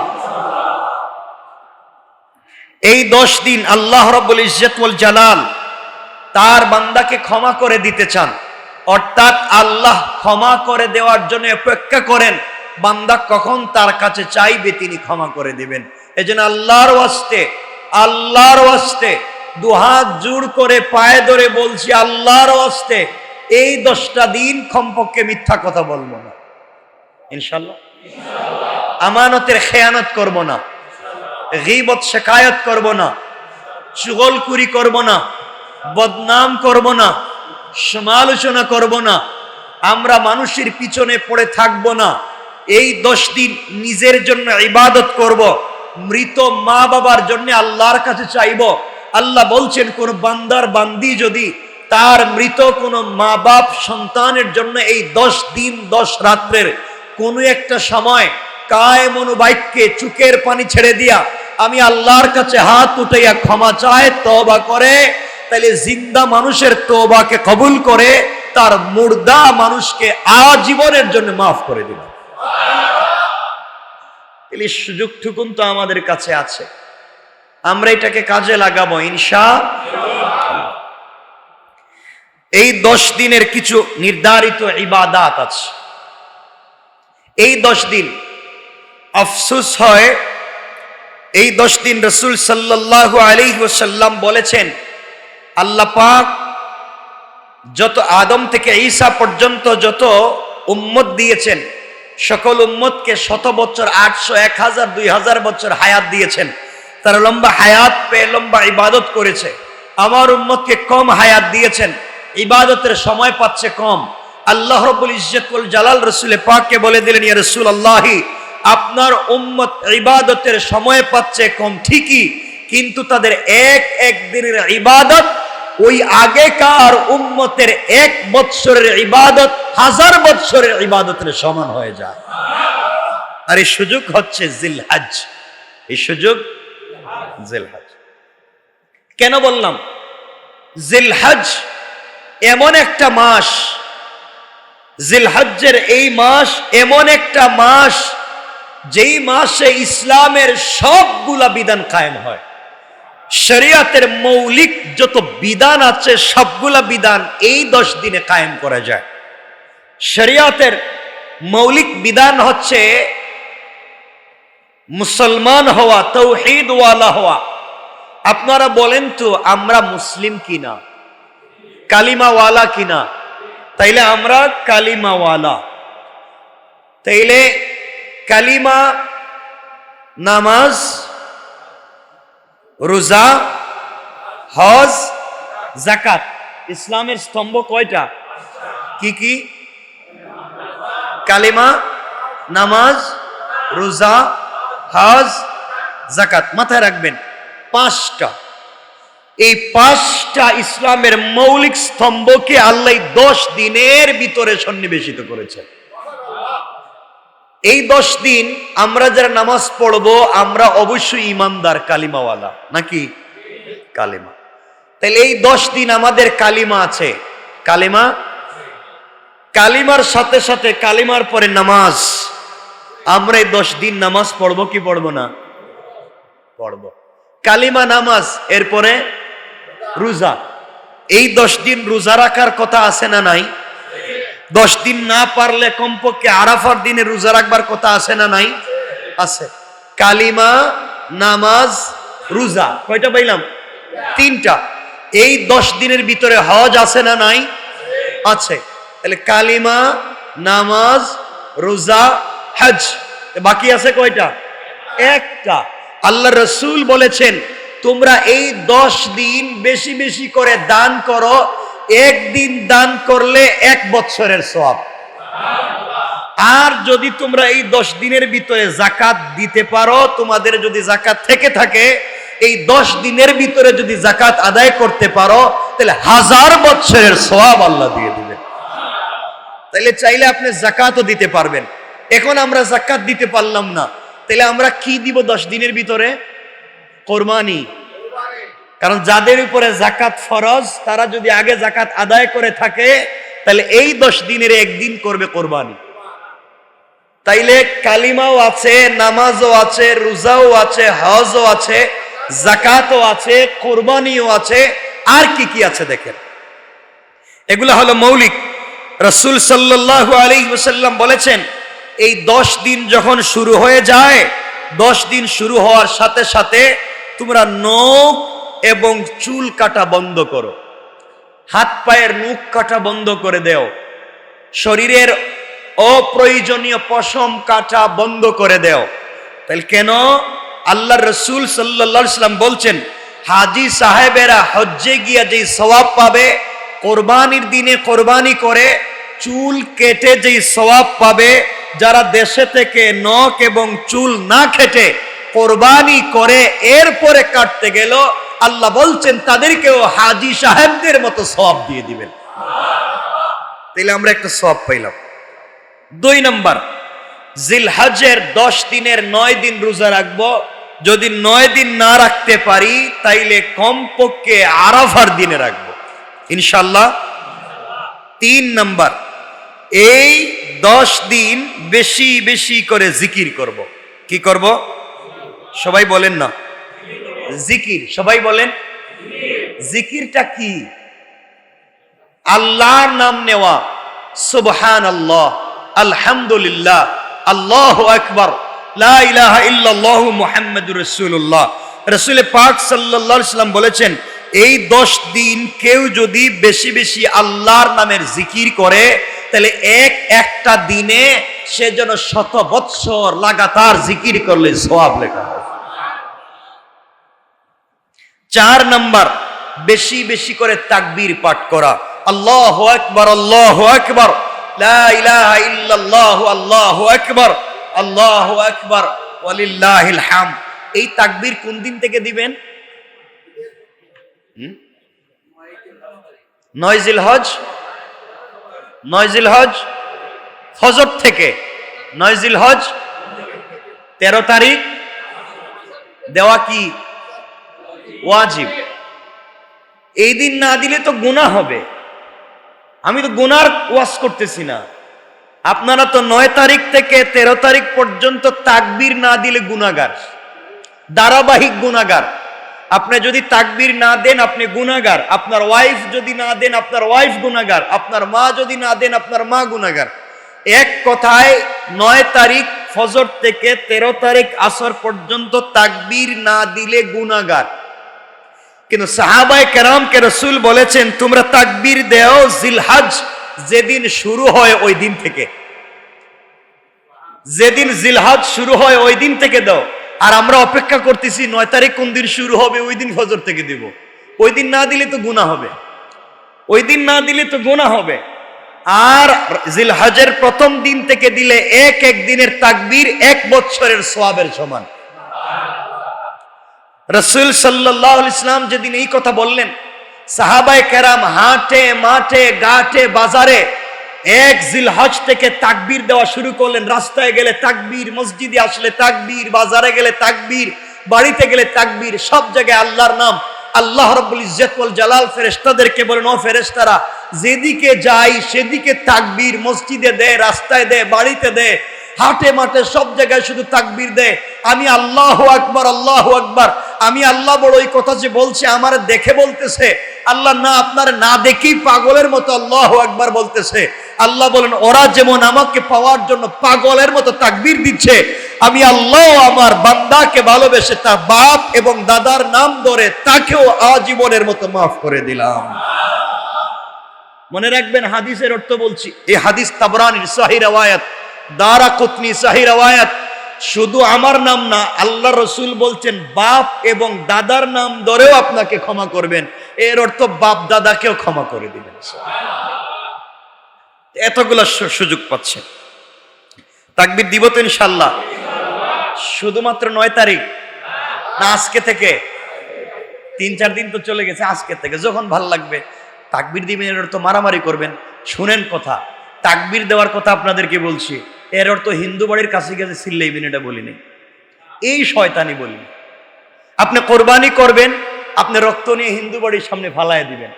এই 10 দিন আল্লাহ রাব্বুল ইজ্জত ওয়াল জালাল তার বান্দাকে ক্ষমা করে দিতে চান, অর্থাৎ আল্লাহ ক্ষমা করে দেওয়ার জন্য অপেক্ষা করেন। বান্দা কখন তার কাছে চাইবে তিনি ক্ষমা করে দিবেন। এজন্য আল্লাহর ওয়াস্তে 2 হাত জোড় করে পায়ে ধরে বলছি, আল্লাহর ওয়াস্তে এই 10টা দিন কমপক্ষে মিথ্যা কথা বলবো না ইনশাআল্লাহ। আমানতের খেয়ানত করব না, গীবত শিকায়ত করব না, চুগলখুরি করব না, বদনাম করব না, সমালোচনা করব না, আমরা মানুষের পিছনে পড়ে থাকব না। এই 10 দিন নিজের জন্য ইবাদত করব, মৃত মা বাবার জন্য আল্লাহর কাছে চাইব। আল্লাহ বলছেন, কোন বান্দার বান্দি যদি তার মৃত কোন মা বাপ সন্তানের জন্য এই 10 দিন 10 রাত্রের কোন একটা সময় কায়মন বাক্যে চোখের পানি ছেড়ে দিয়া আমি আল্লাহর কাছে হাত উঠাইয়া ক্ষমা চায়, তওবা করে, তাহলে জিন্দা মানুষের তওবাকে কবুল করে তার মুর্দা মানুষকে আজীবনের জন্য মাফ করে দিল। এই সুযোগটুকুন তো আমাদের কাছে আছে, আমরা এটাকে কাজে লাগাবো ইনশাআল্লাহ। এই 10 দিনের কিছু নির্ধারিত ইবাদাত আছে। এই 10 দিন আফসোস হয়, এই 10 দিন রাসূল সাল্লাল্লাহু আলাইহি ওয়াসাল্লাম বলেছেন, আল্লাহ পাক যত আদম থেকে ঈসা পর্যন্ত যত উম্মত দিয়েছেন, সকল উম্মতকে 100 বছর, 800, 1000, 2000 বছর হায়াত দিয়েছেন। তারা লম্বা হায়াত পেয়ে লম্বা ইবাদত করেছে। আমার উম্মতকে কম হায়াত দিয়েছেন, ইবাদতের সময় পাচ্ছে কম। আল্লাহ রাব্বুল ইজ্জত ওয়াল জালাল রাসূল পাককে বলে দিলেন, ইয়া রাসূলুল্লাহ, আপনার উম্মত ইবাদতের সময় পাচ্ছে কম ঠিকই, কিন্তু তাদের এক দিনের ইবাদত ওই আগেকার উম্মতের 1 বছরের ইবাদত 1000 বছরের ইবাদতের সমান হয়ে যায়। আর এই সুযোগ হচ্ছে জিলহজ। এই সুযোগ জিলহজ। কেন বললাম জিলহজ? এমন একটা মাস, জিলহজ্জের এই মাস এমন একটা মাস যেই মাসে ইসলামের সবগুলা বিধান কায়েম হয়। শরিয়াতের মৌলিক যত বিধান আছে সবগুলা বিধান এই 10 দিনে কায়েম করা যায়। শরিয়াতের মৌলিক বিধান হচ্ছে মুসলমান হওয়া, তাওহীদ ওয়ালা হওয়া। আপনারা বলেন তো আমরা মুসলিম কিনা, কালিমাওয়ালা কিনা? তাইলে আমরা কালিমাওয়ালা। তাইলে কালিমা, নামাজ, রোজা, হজ, যাকাত, ইসলামের স্তম্ভ কয়টা? কি কি? কালিমা, নামাজ, রোজা, হজ, যাকাত। মাথায় রাখবেন 5টা। এই 5টা ইসলামের মৌলিক স্তম্ভকে আল্লাহ 10 দিনের ভিতরে সন্নিবেশিত করেছেন। এই 10 দিন আমরা যারা নামাজ পড়বো আমরা অবশ্যই ইমানদার, কালিমাওয়ালা, নাকি? কালিমা। তাহলে এই 10 দিন আমাদের কালিমা আছে। কালিমা, কালিমার সাথে সাথে কালিমার পরে নামাজ। আমরা এই 10 দিন নামাজ পড়বো কি পড়বো না? পড়বো। কালিমা, নামাজ, এরপরে রোজা। এই 10 দিন রোজা রাখার কথা আছে না নাই? 10 দিন না পারলে কমপক্ষে আরাফার দিনে রোজা রাখবার কথা আছে না নাই? আছে। কালিমা, নামাজ, রোজা, কয়টা পাইলাম? 3টা। এই 10 দিনের ভিতরে হজ আছে না নাই? আছে। তাহলে কালিমা, নামাজ, রোজা, হজ, বাকি আছে কয়টা? 1টা। আল্লাহ রসুল বলেছেন তোমরা এই 10 দিন বেশি বেশি করে দান করো। একদিন দান করলে 1 বছরের সওয়াব। আর যদি তোমরা এই 10 দিনের ভিতরে যাকাত দিতে পারো, তোমাদের যদি যাকাত থেকে থাকে, এই 10 দিনের ভিতরে যদি যাকাত আদায় করতে পারো, তাহলে 1000 বছরের সওয়াব আল্লাহ দিয়ে দিবেন। তাহলে চাইলে আপনি যাকাতও দিতে পারবেন। এখন আমরা যাকাত দিতে পারলাম না, তাহলে আমরা কি দিব 10 দিনের ভিতরে? কোরবানি। কারণ যাদের উপরে যাকাত ফরজ, তারা যদি আগে যাকাত আদায় করে থাকে, তাহলে এই 10 দিনের একদিন করবে কোরবানি। তাইলে কালিমাও আছে, নামাজও আছে, রোজাও আছে, হজও আছে, যাকাতও আছে, কোরবানিও আছে। আর কি কি আছে দেখেন, এগুলা হলো মৌলিক। রাসূল সাল্লাল্লাহু আলাইহি ওয়াসাল্লাম বলেছেন এই 10 দিন যখন শুরু হয়ে যায়, 10 দিন শুরু হওয়ার সাথে সাথে তোমরা নখ এবং চুল কাটা বন্ধ করো, হাত পায়ের নখ কাটা বন্ধ করে দেও, শরীরের অপ্রয়োজনীয় পশম কাটা বন্ধ করে দেও। তাহলে কেন? আল্লাহ রসুল সাল্লাল্লাহু আলাইহি ওয়াসাল্লাম বলছেন হাজী সাহেবেরা হজ্জে গিয়া যেই সওয়াব পাবে, কোরবানির দিনে কোরবানি করে চুল কেটে যেই সওয়াব পাবে, যারা দেশে থেকে নখ এবং চুল না কেটে কোরবানি করে এরপরে কাটতে গেল, আল্লাহ বলছেন তাদেরকেও হাজী সাহেবদের মতো সওয়াব দিয়ে দিবেন। তাহলে আমরা একটা সওয়াব পাইলাম। 2 নাম্বার, জিলহজের 10 দিনের 9 দিন রোজা রাখবো। যদি 9 দিন না রাখতে পারি, তাইলে কমপক্ষে আরাফার দিনে রাখবো ইনশাআল্লাহ। 3 নাম্বার, এই 10 দিন বেশি বেশি করে জিকির করব। কি করব? সবাই বলেন না, জিকির। সবাই বলেন, জিকিরটা কি? আল্লাহর নাম নেওয়া, সুবহানাল্লাহ, আলহামদুলিল্লাহ, আল্লাহু আকবার, লা ইলাহা ইল্লাল্লাহু মুহাম্মাদুর রাসূলুল্লাহ। রাসূল পাক সাল্লাল্লাহু আলাইহি ওয়াসাল্লাম বলেছেন এই 10 দিন কেউ যদি বেশি বেশি আল্লাহর নামের জিকির করে, তাহলে একটা দিনে সে যেন 100 বৎসর লাগাতার জিকির করলে সওয়াব লেখা হয়। 4 নাম্বার, বেশি বেশি করে তাকবীর পাঠ করা, আল্লাহু আকবার, আল্লাহু আকবার, লা ইলাহা ইল্লাল্লাহ, আল্লাহু আকবার, আল্লাহু আকবার, ওয়ালিল্লাহিল হামদ। এই তাকবীর কোন দিন থেকে দিবেন? 9 জিলহজ, 9 জিলহজ ফজর থেকে। 9 জিলহজ 13 তারিখ দেওয়া কি ওয়াজিব। এই দিন না দিলে তো গুনাহ হবে। আমি তো গুনার ওয়াজ করতেছি না। আপনারা তো 9 তারিখ থেকে 13 তারিখ পর্যন্ত তাকবীর না দিলে গুনাহগার, ধারাবাহিক গুনাহগার। আপনি যদি তাকবীর না দেন আপনি গুনাহগার, আপনার ওয়াইফ যদি না দেন আপনার ওয়াইফ গুনাহগার, আপনার মা যদি না দেন আপনার মা গুনাহগার। এক কথায় 9 তারিখ ফজর থেকে 13 তারিখ আসর পর্যন্ত তাকবীর না দিলে গুনাহগার। কিন্তু সাহাবায়ে কেরামকে রাসূল বলেছেন তোমরা তাকবীর দাও জিলহজ যেদিন শুরু হয় ওই দিন থেকে। যেদিন জিলহজ শুরু হয় ওই দিন থেকে দাও। আর আমরা অপেক্ষা করতেছি 9 তারিখ কোন দিন শুরু হবে, ওই দিন ফজর থেকে দিব। ওই দিন না দিলে তো গুনাহ হবে, ওই দিন না দিলে তো গুনাহ হবে। আর জিলহজের প্রথম দিন থেকে দিলে এক এক দিনের তাকবীর 1 বছরের সওয়াবের সমান। রাসূল সাল্লাল্লাহু আলাইহি ওয়াসাল্লাম যেদিন এই কথা বললেন, সাহাবায়ে কেরাম হাটে মাঠে ঘাটে বাজারে এক জিলহজ থেকে তাকবীর দেওয়া শুরু করলেন। রাস্তায় গেলে তাকবীর, মসজিদে আসলে তাকবীর, বাজারে গেলে তাকবীর, বাড়িতে গেলে তাকবীর, সব জায়গায় আল্লাহর নাম। আল্লাহ রাব্বুল ইজ্জত ওয়াল জালাল ফেরেশতাদেরকে বলেন, ও ফেরেশতারা, যেদিকে যাই সেদিকে তাকবীর, মসজিদে দে, রাস্তায় দে, বাড়িতে দে, হাটে মাঠে সব জায়গায় শুধু তাকবীর দে। আমি আল্লাহু আকবার, আল্লাহু আকবার। আমি আল্লাহ বড়, এই কথা যে বলছে আমার দেখে বলতেছে? আল্লাহ না, আপনার না দেখেই পাগলের মতো আল্লাহু আকবার বলতেছে। আল্লাহ বলেন, ওরা যেমন আমাকে পাওয়ার জন্য পাগলের মতো তাকবীর দিচ্ছে, আমি আল্লাহ আমার বান্দাকে ভালোবেসে তার বাপ এবং দাদার নাম ধরে তাকেও আজীবনের মতো মাফ করে দিলাম। মনে রাখবেন, হাদিসের অর্থ বলছি। এই হাদিস তাবরানীর সহিহ riwayat, দারাকুতনি সহিহ riwayat। শুধু আমার নাম না, আল্লাহ রসুল বলছেন বাপ এবং দাদার নাম ধরেও আপনাকে ক্ষমা করবেন। এর অর্থ বাপ দাদাকেও ক্ষমা করে দিবেন। এতগুলো সুযোগ পাচ্ছেন। তাকবীর দিব তো ইনশাআল্লাহ? শুধুমাত্র 9 তারিখ না আজকে থেকে? 3-4 দিন তো চলে গেছে। আজকে থেকে যখন ভাল লাগবে তাকবীর দিবেন। এর অর্থ মারামারি করবেন? শুনেন কথা, তাকবীর দেওয়ার কথা আপনাদেরকে বলছি। এর অর্থ হিন্দু বাড়ির কাছে গেছে চিল্লাইবেন, এটা বলিনি। এই শয়তানি বলিনি। আপনি কোরবানি করবেন, আপনি রক্ত নিয়ে হিন্দু বাড়ির সামনে ফালায় দিবেন,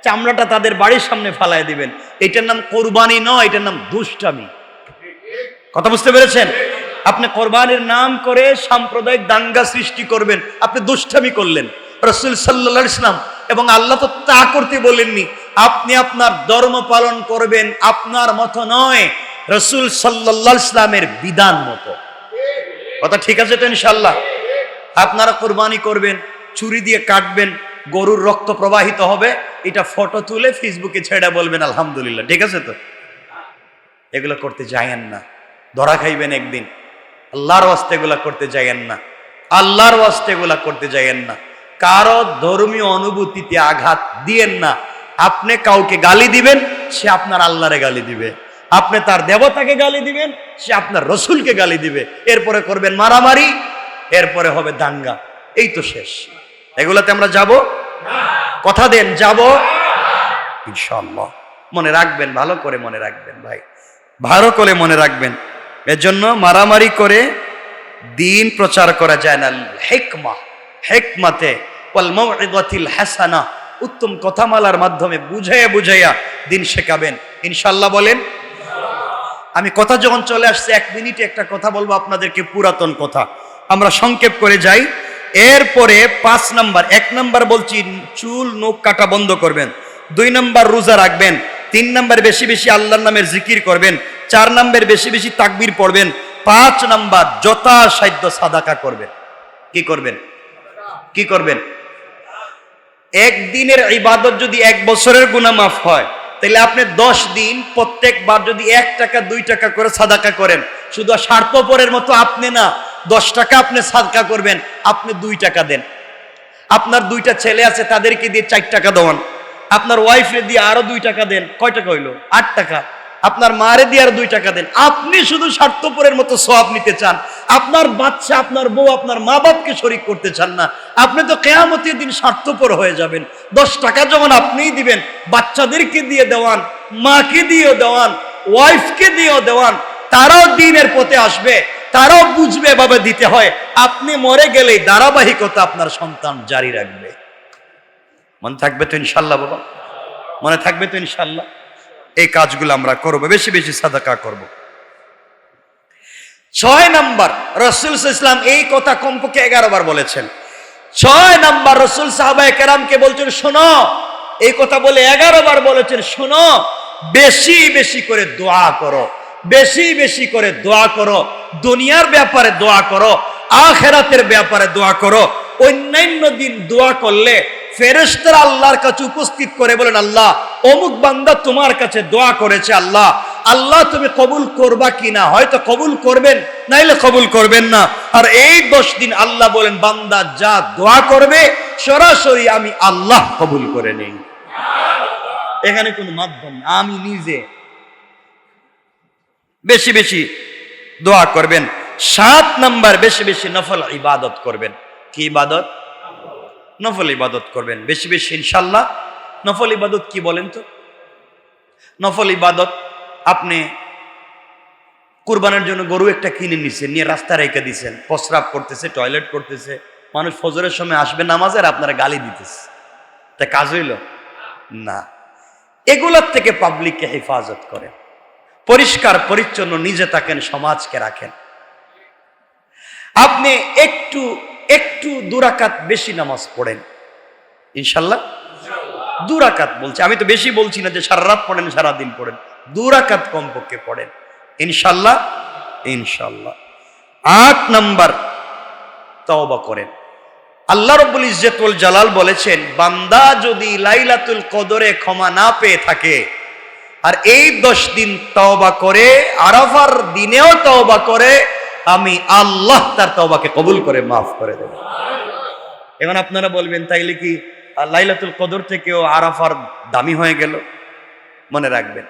চামড়াটা তাদের বাড়ির সামনে ফালায় দিবেন। এটার নাম কোরবানি নয়, এটার নাম দুষ্টামি। কথা বুঝতে পেরেছেন? আপনি কোরবানির নাম করে সাম্প্রদায়িক দাঙ্গা সৃষ্টি করবেন, আপনি দুষ্টামি করলেন। রাসূল সাল্লাল্লাহু আলাইহি ওয়াসাল্লাম এবং আল্লাহ তো তা করতে বলেননি। আপনি আপনার ধর্ম পালন করবেন আপনার মতো নয়, রাসূল সাল্লাল্লাহু আলাইহি ওয়াসাল্লামের বিধান মতো। কথা ঠিক আছে তো ইনশাআল্লাহ? আপনারা কোরবানি করবেন, ছুরি দিয়ে কাটবেন, গরুর রক্ত প্রবাহিত হবে, এটা ফটো তুলে ফেসবুকে ছেড়ে বলবেন আলহামদুলিল্লাহ। ঠিক আছে তো? এগুলো করতে যায়েন না, ধরা খাইবেন একদিন। আল্লাহর ওয়াস্তে এগুলা করতে যায়েন না, আল্লাহর ওয়াস্তে এগুলা করতে যায়েন না। কারো ধর্মীয় অনুভূতিতে আঘাত দিয়েন না। আপনি কাউকে গালি দিবেন, সে আপনার আল্লাহরে গালি দিবে। আপনি তার দেবতাকে গালি দিবেন, সে আপনার রসুলকে গালি দিবে। এরপরে করবেন মারামারি, এরপরে হবে দাঙ্গা। এই তো শেষ। এগুলাতে আমরা যাব? কথা দেন যাব ইনশাআল্লাহ। মনে রাখবেন, ভালো করে মনে রাখবেন ভাই, ভালো করে মনে রাখবেন। এর জন্য মারামারি করে দিন প্রচার করা যায় না। হিকমা, হিকমাতে ওয়াল মাউইযাতিল হাসানা, উত্তম কথামালার মাধ্যমে বুঝাইয়া বুঝাইয়া দিন শেখাবেন ইনশাআল্লাহ। বলেন। আমি কথা যখন চলে আসছে, 1 মিনিটে একটা কথা বলবো আপনাদেরকে, পুরাতন কথা, আমরা সংক্ষেপ করে যাই। এরপরে 5 নাম্বার, 1 নাম্বার বলছি চুল নখ কাটা বন্ধ করবেন, 2 নাম্বার রোজা রাখবেন, 3 নাম্বার বেশি বেশি আল্লাহর নামের জিকির করবেন, 4 নাম্বার বেশি বেশি তাকবীর পড়বেন, 5 নাম্বার যথাসাধ্য সাদাকা করবেন। কি করবেন? কি করবেন? একদিনের ইবাদত যদি 1 বছরের গুনাহ মাফ হয়, তাহলে আপনি 10 দিন প্রত্যেকবার যদি 1 টাকা 2 টাকা করে সাদাকা করেন, শুধু স্বার্থপরের মতো আপনি না, 10 টাকা আপনি সাদকা করবেন, আপনি 2 টাকা দেন। আপনার 2টা ছেলে আছে, তাদেরকে দিয়ে 4 টাকা দেওয়ান। আপনার ওয়াইফে দিয়ে আরো 2 টাকা দেন, কয় টাকা হইলো? 8 টাকা। আপনার মারে দিয়ে আরো 2 টাকা দেন। আপনি শুধু স্বার্থপরের মতো সওয়াব নিতে চান, আপনার বাচ্চা, আপনার বউ, আপনার মা বাপকে শরীক করতে চান না। আপনি তো কিয়ামতের দিন স্বার্থপর হয়ে যাবেন। 10 টাকা যখন আপনিই দিবেন, বাচ্চাদেরকে দিয়ে দেওয়ান, মাকে দিয়েও দেওয়ান, ওয়াইফকে দিয়েও দেওয়ান, তারাও দিনের পথে আসবে, তারাও বুঝবে এভাবে দিতে হয়। আপনি মরে গেলেই ধারাবাহিকতা আপনার সন্তান জারি রাখবে। মনে থাকবে তো ইনশাআল্লাহ বাবা? মনে থাকবে তো ইনশাআল্লাহ? এই কাজগুলো আমরা করব, বেশি বেশি সাদাকা করব। 6 নাম্বার, রাসূল সাল্লাল্লাহু আলাইহি ওয়াসাল্লাম এই কথা কমপক্ষে 11 বার বলেছেন। 6 নাম্বার, রাসূল সাহাবায়ে কেরামকে বলছেন, শোনো, এই কথা বলে 11 বার বলেছেন, শোনো, বেশি বেশি করে দোয়া করো, বেশি বেশি করে দোয়া করো। দুনিয়ার ব্যাপারে দোয়া করো, আখিরাতের ব্যাপারে দোয়া করো। অন্যান্য দিন দোয়া করলে ফেরেশতারা আল্লাহর কাছে উপস্থিত করে বলেন, আল্লাহ অমুক বান্দা তোমার কাছে দোয়া করেছে, আল্লাহ আল্লাহ তুমি কবুল করবা কিনা? হয়তো কবুল করবেন, নাইলে কবুল করবেন না। আর এই 10 দিন আল্লাহ বলেন, বান্দা যা দোয়া করবে সরাসরি আমি আল্লাহ কবুল করে নেই। এখানে কোনো মাধ্যম না, আমি নিজে। বেশি বেশি দোয়া করবেন। 7 নাম্বার, বেশি বেশি নফল ইবাদত করবেন। কি ইবাদত? নফল ইবাদত করবেন বেশি বেশি ইনশাআল্লাহ। নফল ইবাদত কি বলেন তো? নফল ইবাদত আপনি কুরবানের জন্য গরু একটা কিনে নিছেন, নিয়ে রাস্তায় রেখে দিছেন, প্রস্রাব করতেছে, টয়লেট করতেছে, মানুষ ফজরের সময় আসবে নামাজে আর আপনারা গালি দিতেছে, তা কাজ হইল না। এগুলোর থেকে পাবলিককে হেফাজত করেন, পরিষ্কার পরিচ্ছন্ন নিজে থাকেন, সমাজকে রাখেন। আপনি একটু একটু দুরাকাত বেশি নামাজ পড়েন, ইনশাল্লাহ। দুরাকাত বলছি, আমি তো বেশি বলছি না যে সারা রাত পড়েন, সারাদিন পড়েন, দুরাকাত কমপক্ষে পড়েন, ইনশাল্লাহ। ইনশাল্লাহ। 8 নাম্বার, তওবা করেন। আল্লাহ রাব্বুল ইজ্জত ওয়াল জালাল বলেছেন, বান্দা যদি লাইলাতুল কদরে ক্ষমা না পেয়ে থাকে আর এই 10 দিন তওবা করে, আরাফার দিনেও তওবা করে, আমি আল্লাহ তার তওবাকে কবুল করে মাফ করে দেব। এখন আপনারা বলবেন, তাইলে কি লাইলাতুল কদর থেকেও আরাফার দামি হয়ে গেল? মনে রাখবেন,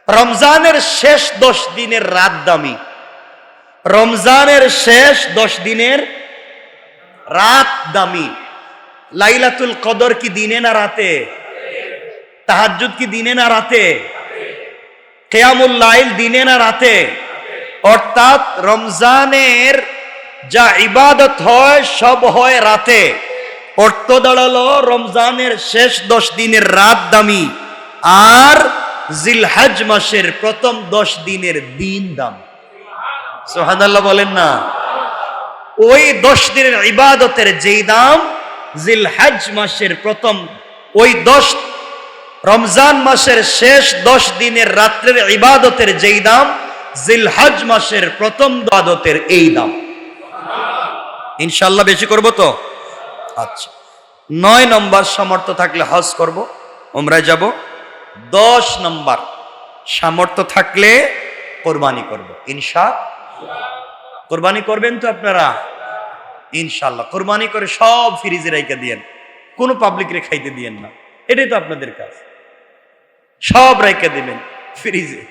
রমজানের শেষ 10 দিনের রাত দামি, রমজানের শেষ 10 দিনের রাত দামি। লাইলাতুল কদর কি দিনে না রাতে? তাহাজ্জুদ কি দিনে না রাতে? কিয়ামুল লাইল দিনে না রাতে? অর্থাৎ রমজানের যা ইবাদত হয় সব হয় রাতে। অর্থ দাঁড়ালো রমজানের শেষ 10 দিনের রাত দামি, আর জিলহজ মাসের প্রথম 10 দিনের দিন দামি। সুবহানাল্লাহ বলেন না? ওই 10 দিনের ইবাদতের যেই দাম জিলহজ মাসের প্রথম ওই 10 রমজান মাসের শেষ 10 দিনের রাত্রের ইবাদতের যেই দাম জিলহজ মাসের প্রথম ইবাদতের এই দাম। ইনশাআল্লাহ বেশি করব তো? আচ্ছা। 9 নম্বর, সামর্থ্য থাকলে হজ করব, উমরায় যাব। 10 নম্বর, সামর্থ্য থাকলে কোরবানি করব, ইনশাআল্লাহ। কোরবানি করবেন তো আপনারা? ইনশাআল্লাহ। কোরবানি করে সব ফ্রিজে রেখে দিয়েন, কোনো পাবলিকরে খাইতে দিয়েন না, এটাই তো আপনাদের কাজ। সব রেখে দিবেন ফ্রিজে।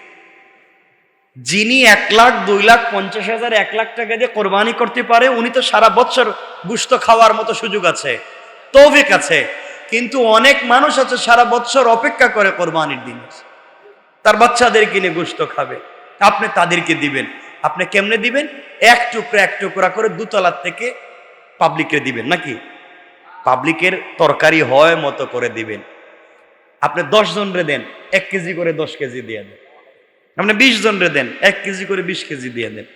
যিনি 1 লাখ 2 লাখ 50,000 1 লাখ টাকা দিয়ে কোরবানি করতে পারে, উনি তো সারা বছর গোশত খাওয়ার মতো সুযোগ আছে, তৌফিক আছে। কিন্তু অনেক মানুষ আছে সারা বছর অপেক্ষা করে কোরবানির দিন, তার বাচ্চাদের কিনে গোশত খাবে, আপনি তাদেরকে দিবেন। আপনি কেমনে দিবেন? এক টুকরা করে 2 তলার থেকে পাবলিককে দিবেন, নাকি পাবলিকের তরকারি হয় মতো করে দিবেন। আপনি 10 জনরে দেন, 1 কেজি করে 10 কেজি দিয়ে দেন। আপনি 20 জনরে দেন, 1 কেজি করে 20 কেজি দিয়ে দেন,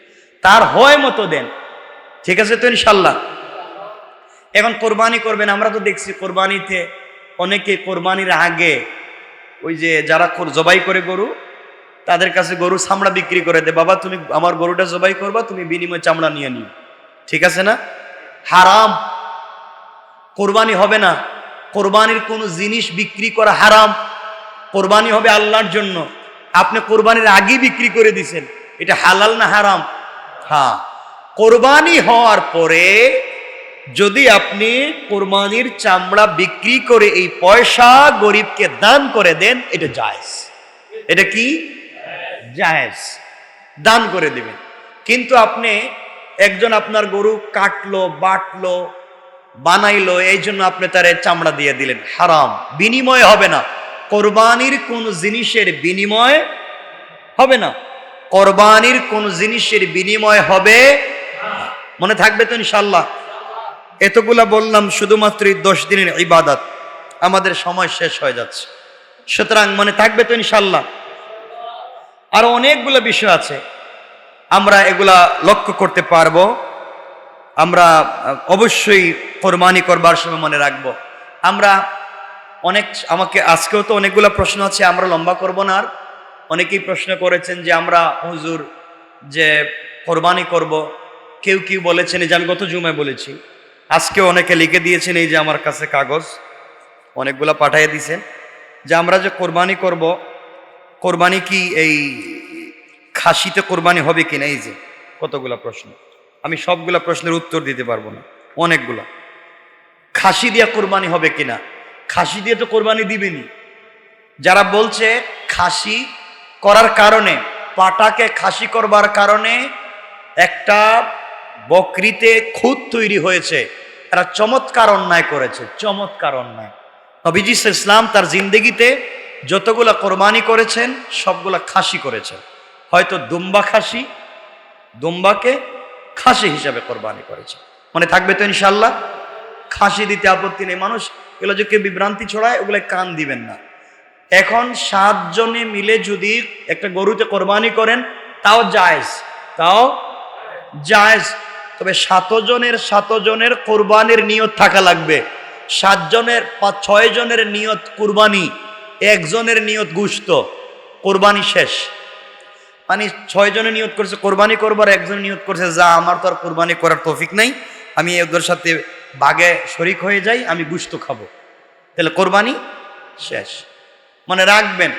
তার হয় মতো দেন, ঠিক আছে তো ইনশাল্লাহ। এখন কোরবানি করবেন, আমরা তো দেখছি কোরবানিতে অনেকে কোরবানির আগে ওই যে যারা জবাই করে গরু, তাদের কাছে গরু চামড়া বিক্রি করে দেয়, বাবা তুমি আমার গরুটা জবাই করবা, তুমি বিনিময়ে চামড়া নিয়ে নিও, ঠিক আছে না? হারাম, কোরবানি হবে না। কোরবানির কোনো জিনিস বিক্রি করা হারাম। কোরবানি হবে আল্লাহর জন্য। আপনি কোরবানির আগেই বিক্রি করে দিছেন, এটা হালাল না হারাম? হ্যাঁ। কোরবানি হওয়ার পরে যদি আপনি কোরবানির চামড়া বিক্রি করে এই পয়সা গরিবকে দান করে দেন, এটা জায়েজ। এটা কি? জায়েজ, দান করে দিবেন। কিন্তু আপনি একজন আপনার গরু কাটলো, বাটলো, বানাইলো, এই জন্য আপনি তার চামড়া দিয়ে দিলেন, হারাম। বিনিময় হবে না, কোরবানির কোন জিনিসের বিনিময় হবে না। কোরবানির কোন জিনিসের বিনিময় হবে, মনে থাকবে তো ইনশাআল্লাহ। এতগুলা বললাম শুধুমাত্র 10 দিনের ইবাদত, আমাদের সময় শেষ হয়ে যাচ্ছে, সুতরাং মনে থাকবে তো ইনশাআল্লাহ। আরো অনেকগুলো বিষয় আছে, আমরা এগুলা লক্ষ্য করতে পারবো। আমরা অবশ্যই কোরবানি করবার সময় মনে রাখবো। আমরা আমাকে আজকেও তো অনেকগুলো প্রশ্ন আছে, আমরা লম্বা করব না। আর অনেকেই প্রশ্ন করেছেন যে আমরা হুজুর যে কোরবানি করব, কেউ কেউ বলেছেন, যে আমি গত জুমায় বলেছি, আজকে অনেকে লিখে দিয়েছেন, এই যে আমার কাছে কাগজ অনেকগুলা পাঠিয়ে দিয়েছেন, যে আমরা যে কোরবানি করব, কোরবানি কি এই খাসিতে কোরবানি হবে কিনা। এই যে কতগুলা প্রশ্ন, আমি সবগুলা প্রশ্নের উত্তর দিতে পারবো না, অনেকগুলা। খাসি দিয়ে কোরবানি হবে কিনা, খাসি দিয়ে তো কোরবানি দিবেনি। যারা বলছে খাসি করার কারণে, পাটাকে খাসি করবার কারণে একটা বকরিতে খুঁত তৈরি হয়েছে, এরা চমৎকার অন্যায় করেছে, চমৎকার অন্যায়। নবীজি ইসলাম তার জিন্দেগিতে যতগুলা কোরবানি করেছেন সবগুলা খাসি করেছেন, হয়তো দুম্বা খাসি, দুম্বাকে খাসি হিসাবে কোরবানি করেছেন। মনে থাকবে তো ইনশাল্লাহ? খাসি দিতে আপত্তি নেই। মানুষ এগুলো যে কেউ বিভ্রান্তি ছড়ায় ওগুলো কান দিবেন না। এখন 7 জনে মিলে যদি একটা গরুতে কোরবানি করেন তাও জায়েজ, তাও জায়েজ। তবে 7 জনের কোরবানির নিয়ত থাকা লাগবে। 7 জনের 6 জনের নিয়ত কুরবানি, 1 জনের নিয়ত গুস্ত, কোরবানি শেষ। মানে 6 জনে নিয়ত করছে কোরবানি করবার, 1 জন নিয়ত করছে যা আমার তো আর কোরবানি করার তৌফিক নাই, আমি ওদের সাথে বাগে শরিক হয়ে যাই, আমি গুস্ত খাবো, তাহলে কোরবানি শেষ। মনে রাখবেন,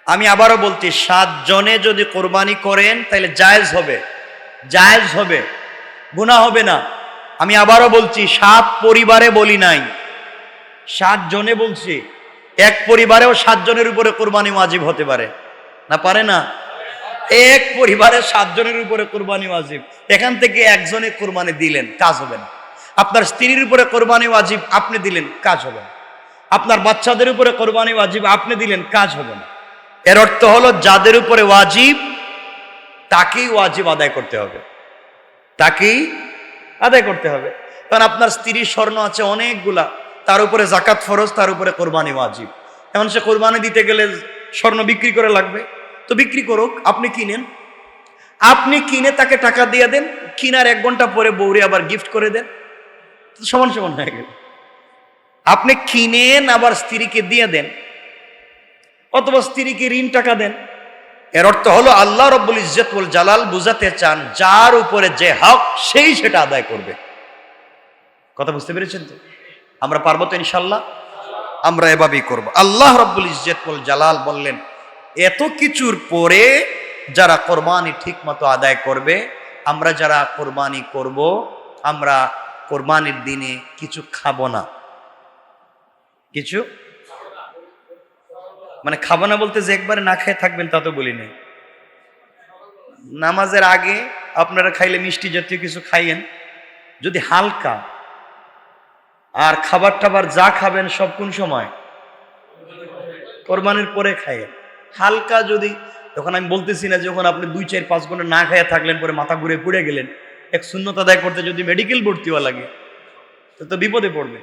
আমি আবারও বলছি 7 জনে যদি কোরবানি করেন তাহলে জায়েজ হবে, জায়েজ হবে, গুনাহ হবে না। আমি আবারও বলছি 7 পরিবারে বলি নাই, 7 জনে বলছি। এক পরিবারেও 7 জনের উপরে কোরবানি ওয়াজিব হতে পারে না, পারে না? এক পরিবারে 7 জনের উপরে কোরবানি ওয়াজিব, এখান থেকে 1 জনে কোরবানি দিলেন, কাজ হবে না। আপনার স্ত্রীর উপরে কোরবানি ওয়াজিব, আপনি দিলেন, কাজ হবে না। আপনার বাচ্চাদের উপরে কোরবানি ওয়াজিব, আপনি দিলেন, কাজ হবে না। এর অর্থ হলো যাদের উপরে ওয়াজিব তাকেই ওয়াজিব আদায় করতে হবে, তাকেই আদায় করতে হবে। কারণ আপনার স্ত্রীর স্বর্ণ আছে অনেকগুলা, তার উপরে জাকাত ফরজ, তার উপরে কোরবানি ওয়াজিব। এখন সে কোরবানি দিতে গেলে স্বর্ণ বিক্রি করে লাগবে, তো বিক্রি করুক, আপনি কিনেন, আপনি কিনে তাকে টাকা দিয়ে দেন, কিনার 1 ঘন্টা পরে বউরে আবার গিফট করে দেন, সমান সমান হয়ে গেল। আপনি কিনেন আবার স্ত্রীকে দিয়ে দেন, অথবা স্ত্রীকে ঋণ টাকা দেন। এর অর্থ হলো আল্লাহ রব্বুল ইজ্জত ওয়াল জালাল বুঝাতে চান যার উপরে যে হক সেই সেটা আদায় করবে। কথা বুঝতে পেরেছেন তো? আমরা পারবো তো ইনশাল্লাহ? আমরা এভাবেই করব। আল্লাহ রব্বুল ইজ্জত ওয়াল জালাল বললেন এত কিছুর পরে যারা কোরবানি ঠিক মতো আদায় করবে, আমরা যারা কোরবানি করব, আমরা কোরবানির দিনে কিছু খাবো না। কিছু মানে খাবো না বলতে যে একবারে না খেয়ে থাকবেন তা তো বলি নাই। নামাজের আগে আপনারা খাইলে মিষ্টি জাতীয় কিছু খাইয়েন, যদি হালকা। আর খাবার টাবার যা খাবেন সব কোন সময়? কোরবানির পরে খাইয়েন। হালকা যদি, যখন আমি বলতেছি না যখন আপনি 2, 4, 5 ঘন্টা না খাইয়া থাকলেন, পরে মাথা ঘুরে পড়ে গেলেন, এক সুন্নত আদায় করতে যদি মেডিকেল ভর্তি হওয়া লাগে তো বিপদে পড়বে।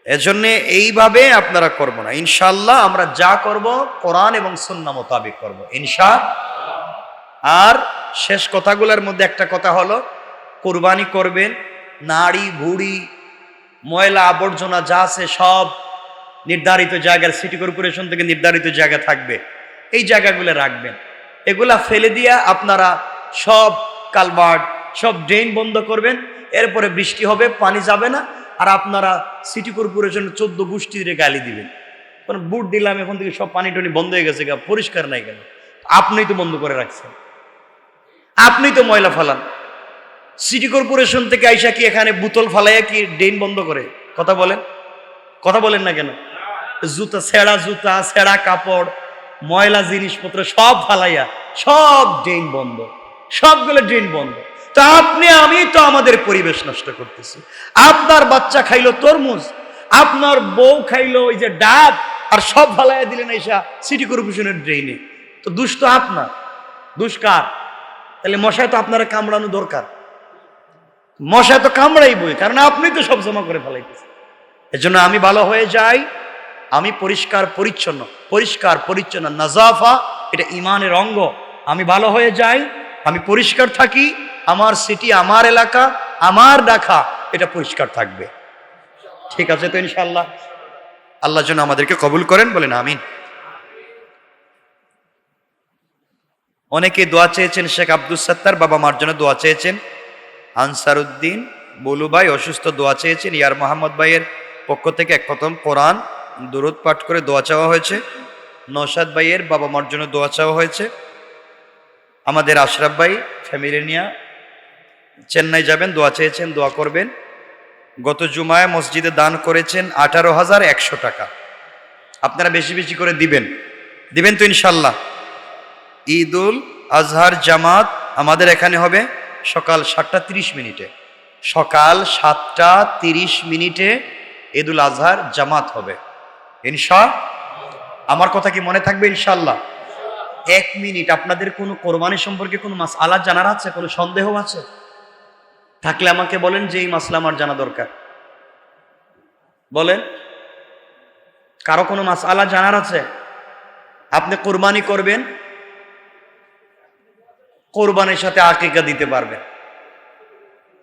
এজন্য এইভাবে আপনারা করব না। ইনশাআল্লাহ আমরা যা করব কোরআন এবং সুন্নাহ মোতাবেক করব ইনশাআল্লাহ। আর শেষ কথাগুলোর মধ্যে একটা কথা হলো, কুরবানি করবেন, নাড়ি ভুড়ি ময়লা আবর্জনা যা আছে সব নির্ধারিত জায়গায়, সিটি কর্পোরেশন থেকে নির্ধারিত জায়গা থাকবে, এই জায়গাগুলো রাখবেন। এগুলা ফেলে দিয়া আপনারা সব কালভার্ট, সব ড্রেন বন্ধ করবেন। এরপরে বৃষ্টি হবে, পানি যাবে না। আর আপনারা সিটি কর্পোরেশনের 14 গোষ্ঠীর গালি দিবেন, কারণ বুট দিলাম এখন থেকে সব পানি টনি বন্ধ হয়ে গেছে, পরিষ্কার নাই কেন? আপনিই তো বন্ধ করে রাখছেন, আপনিই তো ময়লা ফালান। সিটি কর্পোরেশন থেকে আইসা কি এখানে বোতল ফালাইয়া কি ড্রেন বন্ধ করে? কথা বলেন, কথা বলেন না কেন? জুতা, ছেঁড়া কাপড়, ময়লা জিনিসপত্র সব ফালাইয়া সব ড্রেন বন্ধ, সবগুলো ড্রেন বন্ধ। তা আপনি আমি তো আমাদের পরিবেশ নষ্ট করতেছি। আপনার বাচ্চা খাইলো তরমুজ, আপনার বউ খাইলো ওই যে ডাব, আর সব ফালাইয়া দিলেন এসা সিটি কর্পোরেশনের ড্রেনে। তো দোষ তো আপনার, দোষ কার? তাহলে মশায় তো আপনারা কামড়ানো দরকার, মশায় তো কামড়াইবই, কারণ আপনি তো সব জমা করে ফেলাইতেছেন। এজন্য আমি ভালো হয়ে যাই, আমি পরিষ্কার পরিচ্ছন্ন, নাজাফা এটা ইমানের অঙ্গ। আমি ভালো হয়ে যাই, আমি পরিষ্কার থাকি, আমার সিটি, আমার এলাকা, আমার ঢাকা এটা পরিষ্কার থাকবে। ঠিক আছে তো ইনশাআল্লাহ? আল্লাহ যেন আমাদেরকে কবুল করেন, বলেন আমিন। অনেকে দোয়া চেয়েছেন, শেখ আব্দুল সত্তার বাবা মার জন্য দোয়া চেয়েছেন, আনসারউদ্দিন বলু ভাই অসুস্থ, দোয়া চেয়েছেন। ইয়ার মোহাম্মদ ভাইয়ের পক্ষ থেকে 1 খতম কোরআন দুরূদ পাঠ করে দোয়া চাওয়া হয়েছে। নওশাদ ভাইয়ের বাবা মার জন্য দোয়া চাওয়া হয়েছে। আমাদের আশরাফ ভাই ফ্যামিলি নিয়ে চেন্নাই যাবেন, দোয়া চেয়েছেন, দোয়া করবেন। গত জুমায় মসজিদে দান করেছেন 18,100 টাকা। আপনারা বেশি বেশি করে দিবেন তো ইনশাল্লাহ। ঈদুল আজহার জামাত আমাদের এখানে হবে সকাল 7:30 সকাল 7:30 ঈদুল আজহার জামাত হবে ইনশাআল্লাহ। আমার কথা কি মনে থাকবে ইনশাআল্লাহ? 1 মিনিট, আপনাদের কোনো কোরবানি সম্পর্কে কোনো মাসআলা জানার আছে, কোনো সন্দেহ আছে? থাকলে আমাকে বলেন যে এই মাসলা আমার জানা দরকার। বলেন, কারো কোনো মাসআলা জানার আছে? আপনি কোরবানি করবেন, কোরবানির সাথে আকিকা দিতে পারবেন।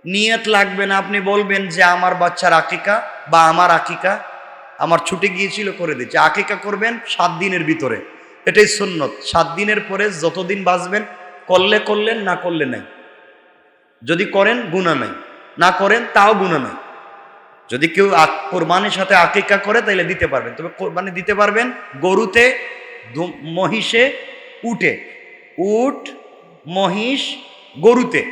নিয়ত লাগবে না, আপনি বলবেন যে আমার বাচ্চার আকিকা বা আমার আকিকা আমার ছুটে গিয়েছিল, করে দিচ্ছে। আকিকা করবেন 7 দিনের ভিতরে, এটাই সুন্নত। 7 দিনের পরে যতদিন বাঁচবেন করলে করলেন, না করলে নাই। যদি করেন গুনাহ নাই, না করেন তাও গুনাহ নাই। যদি কেউ কোরবানির সাথে আকিকা করে তাহলে দিতে পারবেন। তবে কোরবানি দিতে পারবেন গরুতে, মহিষে, উটে। উট, মহিষ, গরুতে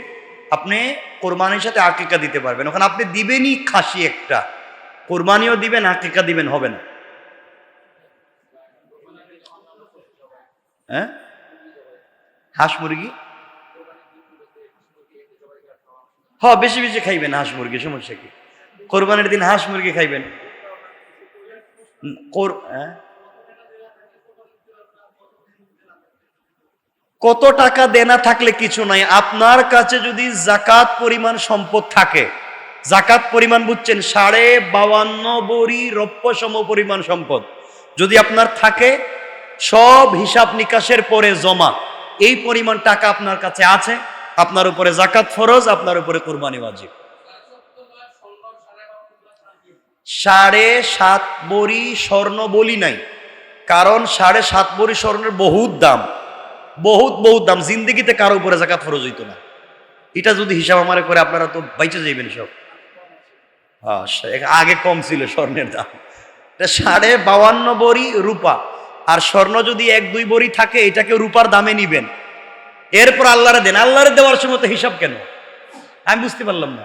আপনি কোরবানির সাথে আকিকা দিতে পারবেন। ওখানে আপনি দিবেনই খাসি একটা, কোরবানিও দিবেন, আকিকা দিবেন, হবে না। হ্যাঁ, হাঁস মুরগি, হ্যাঁ বেশি বেশি খাইবেন হাঁস মুরগি, সমস্যা কি? কোরবানির দিন হাঁস মুরগি খাইবেন। কত টাকা দেনা থাকলে কিছু নাই। আপনার কাছে যদি জাকাত পরিমাণ সম্পদ থাকে, জাকাত পরিমাণ বুঝছেন 52.5 বড়ি রৌপ্য সম পরিমাণ সম্পদ যদি আপনার থাকে, সব হিসাব নিকাশের পরে জমা, এই পরিমাণ টাকা আপনার কাছে আছে, আপনার উপরে জাকাত ফরজ, আপনার উপরে কোরবানি ওয়াজিব। 7.5 বড়ি স্বর্ণ বলি নাই, কারণ 7.5 বড়ি স্বর্ণের বহুত দাম, বহুত বহুত দাম। জিন্দেগিতে কারো উপরে জাকাত ফরজ হইতো না। এটা যদি হিসাব আমারে করে আপনারা তো বাইচে যাইবেন সব। আগে কম ছিল স্বর্ণের দাম। 52.5 বড়ি রূপা, আর স্বর্ণ যদি 1-2 বড়ি থাকে এটাকে রূপার দামে নিবেন, এরপর আল্লাহরে দেন। আল্লাহরে দেওয়ার সময় তো হিসাব কেন? আমি বুঝতে পারলাম না।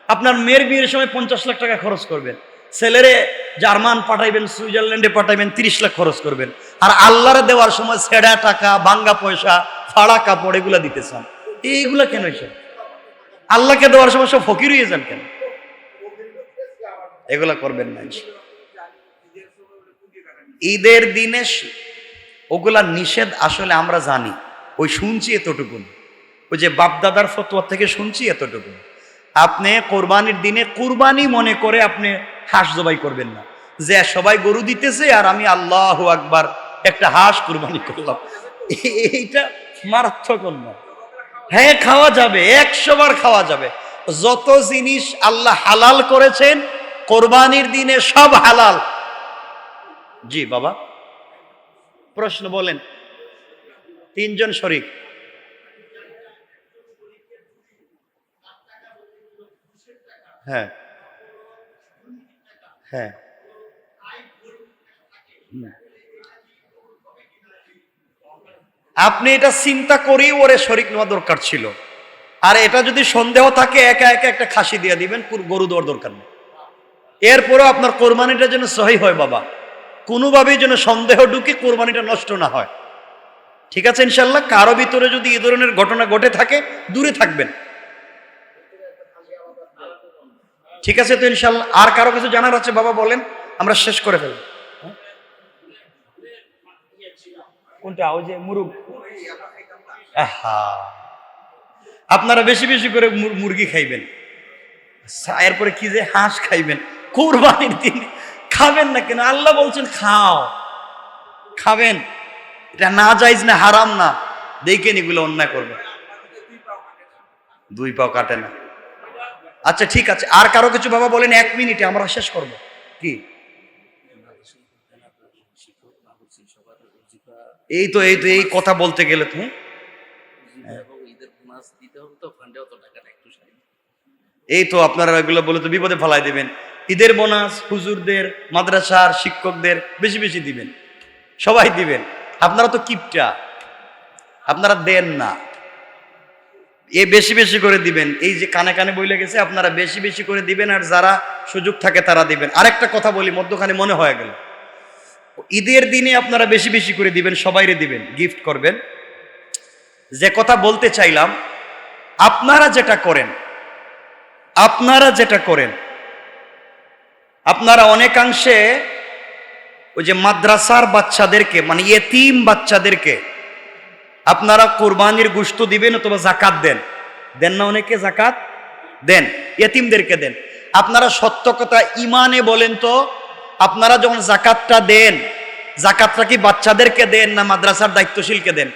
আপনার মেয়ের বিয়ের সময় 50 লাখ টাকা খরচ করবেন, ছেলেরে জার্মান পাঠাইবেন, সুইজারল্যান্ডে পাঠাইবেন, 30 লাখ খরচ করবেন, আর আল্লাহরে দেওয়ার সময় ছেঁড়া টাকা, ভাঙ্গা পয়সা, ফাড়া কাপড় এগুলা দিতে চান। এইগুলা কেন? এসব আল্লাহকে দেওয়ার সময় সব ফকির হয়ে যান কেন? এগুলা করবেন না। ঈদের দিনে ওগুলা নিষেধ, আসলে আমরা জানি, ওই শুনছি এতটুকু, ওই যে বাপদাদার ফতোয়া থেকে শুনছি এতটুকু। আপনি কোরবানির দিনে কুরবানি মনে করে আপনি হাঁস জবাই করবেন না, যে সবাই গরু দিতেছে আর আমি আল্লাহু আকবার একটা হাঁস কুরবানি করলাম, এইটা মারাত্মক না। হ্যাঁ খাওয়া যাবে, 100 বার খাওয়া যাবে। যত জিনিস আল্লাহ হালাল করেছেন কোরবানির দিনে সব হালাল। জি বাবা, প্রশ্ন বলেন। 3 জন শরীক, হ্যাঁ হ্যাঁ, আপনি এটা চিন্তা করেই ওরে শরীক নেওয়া দরকার ছিল। আর এটা যদি সন্দেহ থাকে একা একা একটা খাসি দিয়ে দিবেন, গরু দেওয়ার দরকার নেই। এরপরেও আপনার কোরবানিটা যেন সহি হয় বাবা, কোনোভাবেই যেন সন্দেহ ঢুকে কোরবানিটা নষ্ট না হয়। ঠিক আছে ইনশাল্লাহ? কারো ভিতরে যদি এই ধরনের ঘটনা ঘটে থাকে দূরে থাকবেন। ঠিক আছে তো ইনশাল্লাহ? আর কারো কিছু জানার আছে বাবা বলেন, আমরা শেষ করে ফেলব। কোনটা? ওই যে মুরগ। আপনারা বেশি বেশি করে মুরগি খাইবেন, এরপরে কি যে হাঁস খাইবেন কোরবানির দিন। খাবেন না কেন? আল্লাহ বলছেন খাও, খাবেন। এটা না জায়েজ না, হারাম না, দেখেন এগুলো অন্যায় করবে। 2 পাও কাটে না। আচ্ছা ঠিক আছে, আর কারো কিছু বাবা বলেন, 1 মিনিটে আমরা শেষ করব। কি? এই কথা বলতে গেলে তুমি এই তো আপনারা এগুলো বলে তো বিপদে ফেলাই দিবেন। ঈদের বোনাস হুজুরদের, মাদ্রাসার শিক্ষকদের বেশি বেশি দিবেন, সবাই দিবেন। আপনারা তো কিপটা, আপনারা দেন না, এ বেশি বেশি করে দিবেন। এই যে কানে কানে বইলে গেছে, আপনারা বেশি বেশি করে দিবেন, আর যারা সুযোগ থাকে তারা দিবেন। আরেকটা কথা বলি, মধ্যখানে মনে হয়ে গেল, ঈদের দিনে আপনারা বেশি বেশি করে দিবেন, সবাইরে দিবেন, গিফট করবেন। যে কথা বলতে চাইলাম, আপনারা যেটা করেন, আপনারা অনেকাংশে ওই যে মাদ্রাসার বাচ্চাদেরকে, মানে ইয়েতিম বাচ্চাদেরকে আপনারা কোরবানির গোশত দিবেন অথবা জাকাত দেন, দেন না? অনেকে জাকাত দেন, ইয়েতিমদেরকে দেন। আপনারা সত্য কথা ইমানে বলেন তো, আপনারা যখন জাকাতটা দেন, জাকাতটা কি বাচ্চাদেরকে দেন না মাদ্রাসার দায়িত্বশীলকে দেন?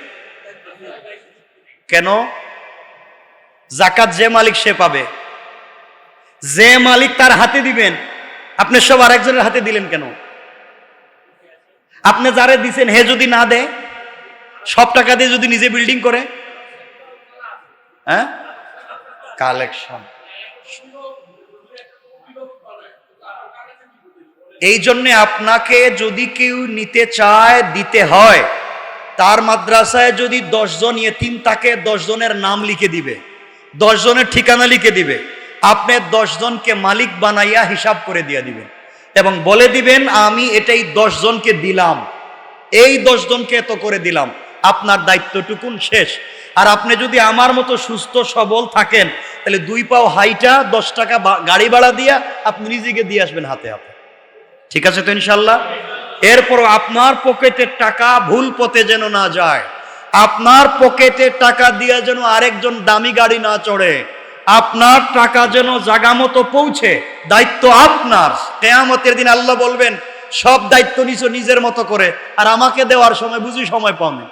কেন? জাকাত যে মালিক সে পাবে, যে মালিক তার হাতে দিবেন, আপনি সব আরেকজনের হাতে দিলেন কেন? আপনি যারে দিছেন হে যদি না দেয়, সব টাকা দিয়ে যদি নিজে বিল্ডিং করে, হ্যাঁ, কালেকশন। এই জন্য আপনাকে যদি কেউ নিতে চায়, দিতে হয়, তার মাদ্রাসায় যদি 10 জন ইয়েতিম থাকে, 10 জনের নাম লিখে দিবে, 10 জনের ঠিকানা লিখে দিবে। আপনি 10 জনকে মালিক বানাইয়া হিসাব করে দিয়ে দিবেন এবং বলে দিবেন আমি এটাই 10 জনকে দিলাম, এই 10 জনকে এত করে দিলাম, আপনার দায়িত্বটুকুন শেষ। আর আপনি যদি আমার মতো সুস্থ সবল থাকেন, তাহলে 2 পাও হাইটা 10 টাকা গাড়ি ভাড়া দিয়া আপনি নিজেকে দিয়ে আসবেন হাতে হাতে। ঠিক আছে তো ইনশাল্লাহ? এরপরও আপনার পকেটের টাকা ভুল পথে যেন না যায়, আপনার পকেটের টাকা দিয়ে যেন আরেকজন দামি গাড়ি না চড়ে, আপনার টাকা যেন জায়গা মতো পৌঁছে, দায়িত্ব আপনার। কিয়ামতের দিন আল্লাহ বলবেন সব দায়িত্ব নিছো নিজের মতো করে, আর আমাকে দেওয়ার সময় বুঝি সময় পাবে।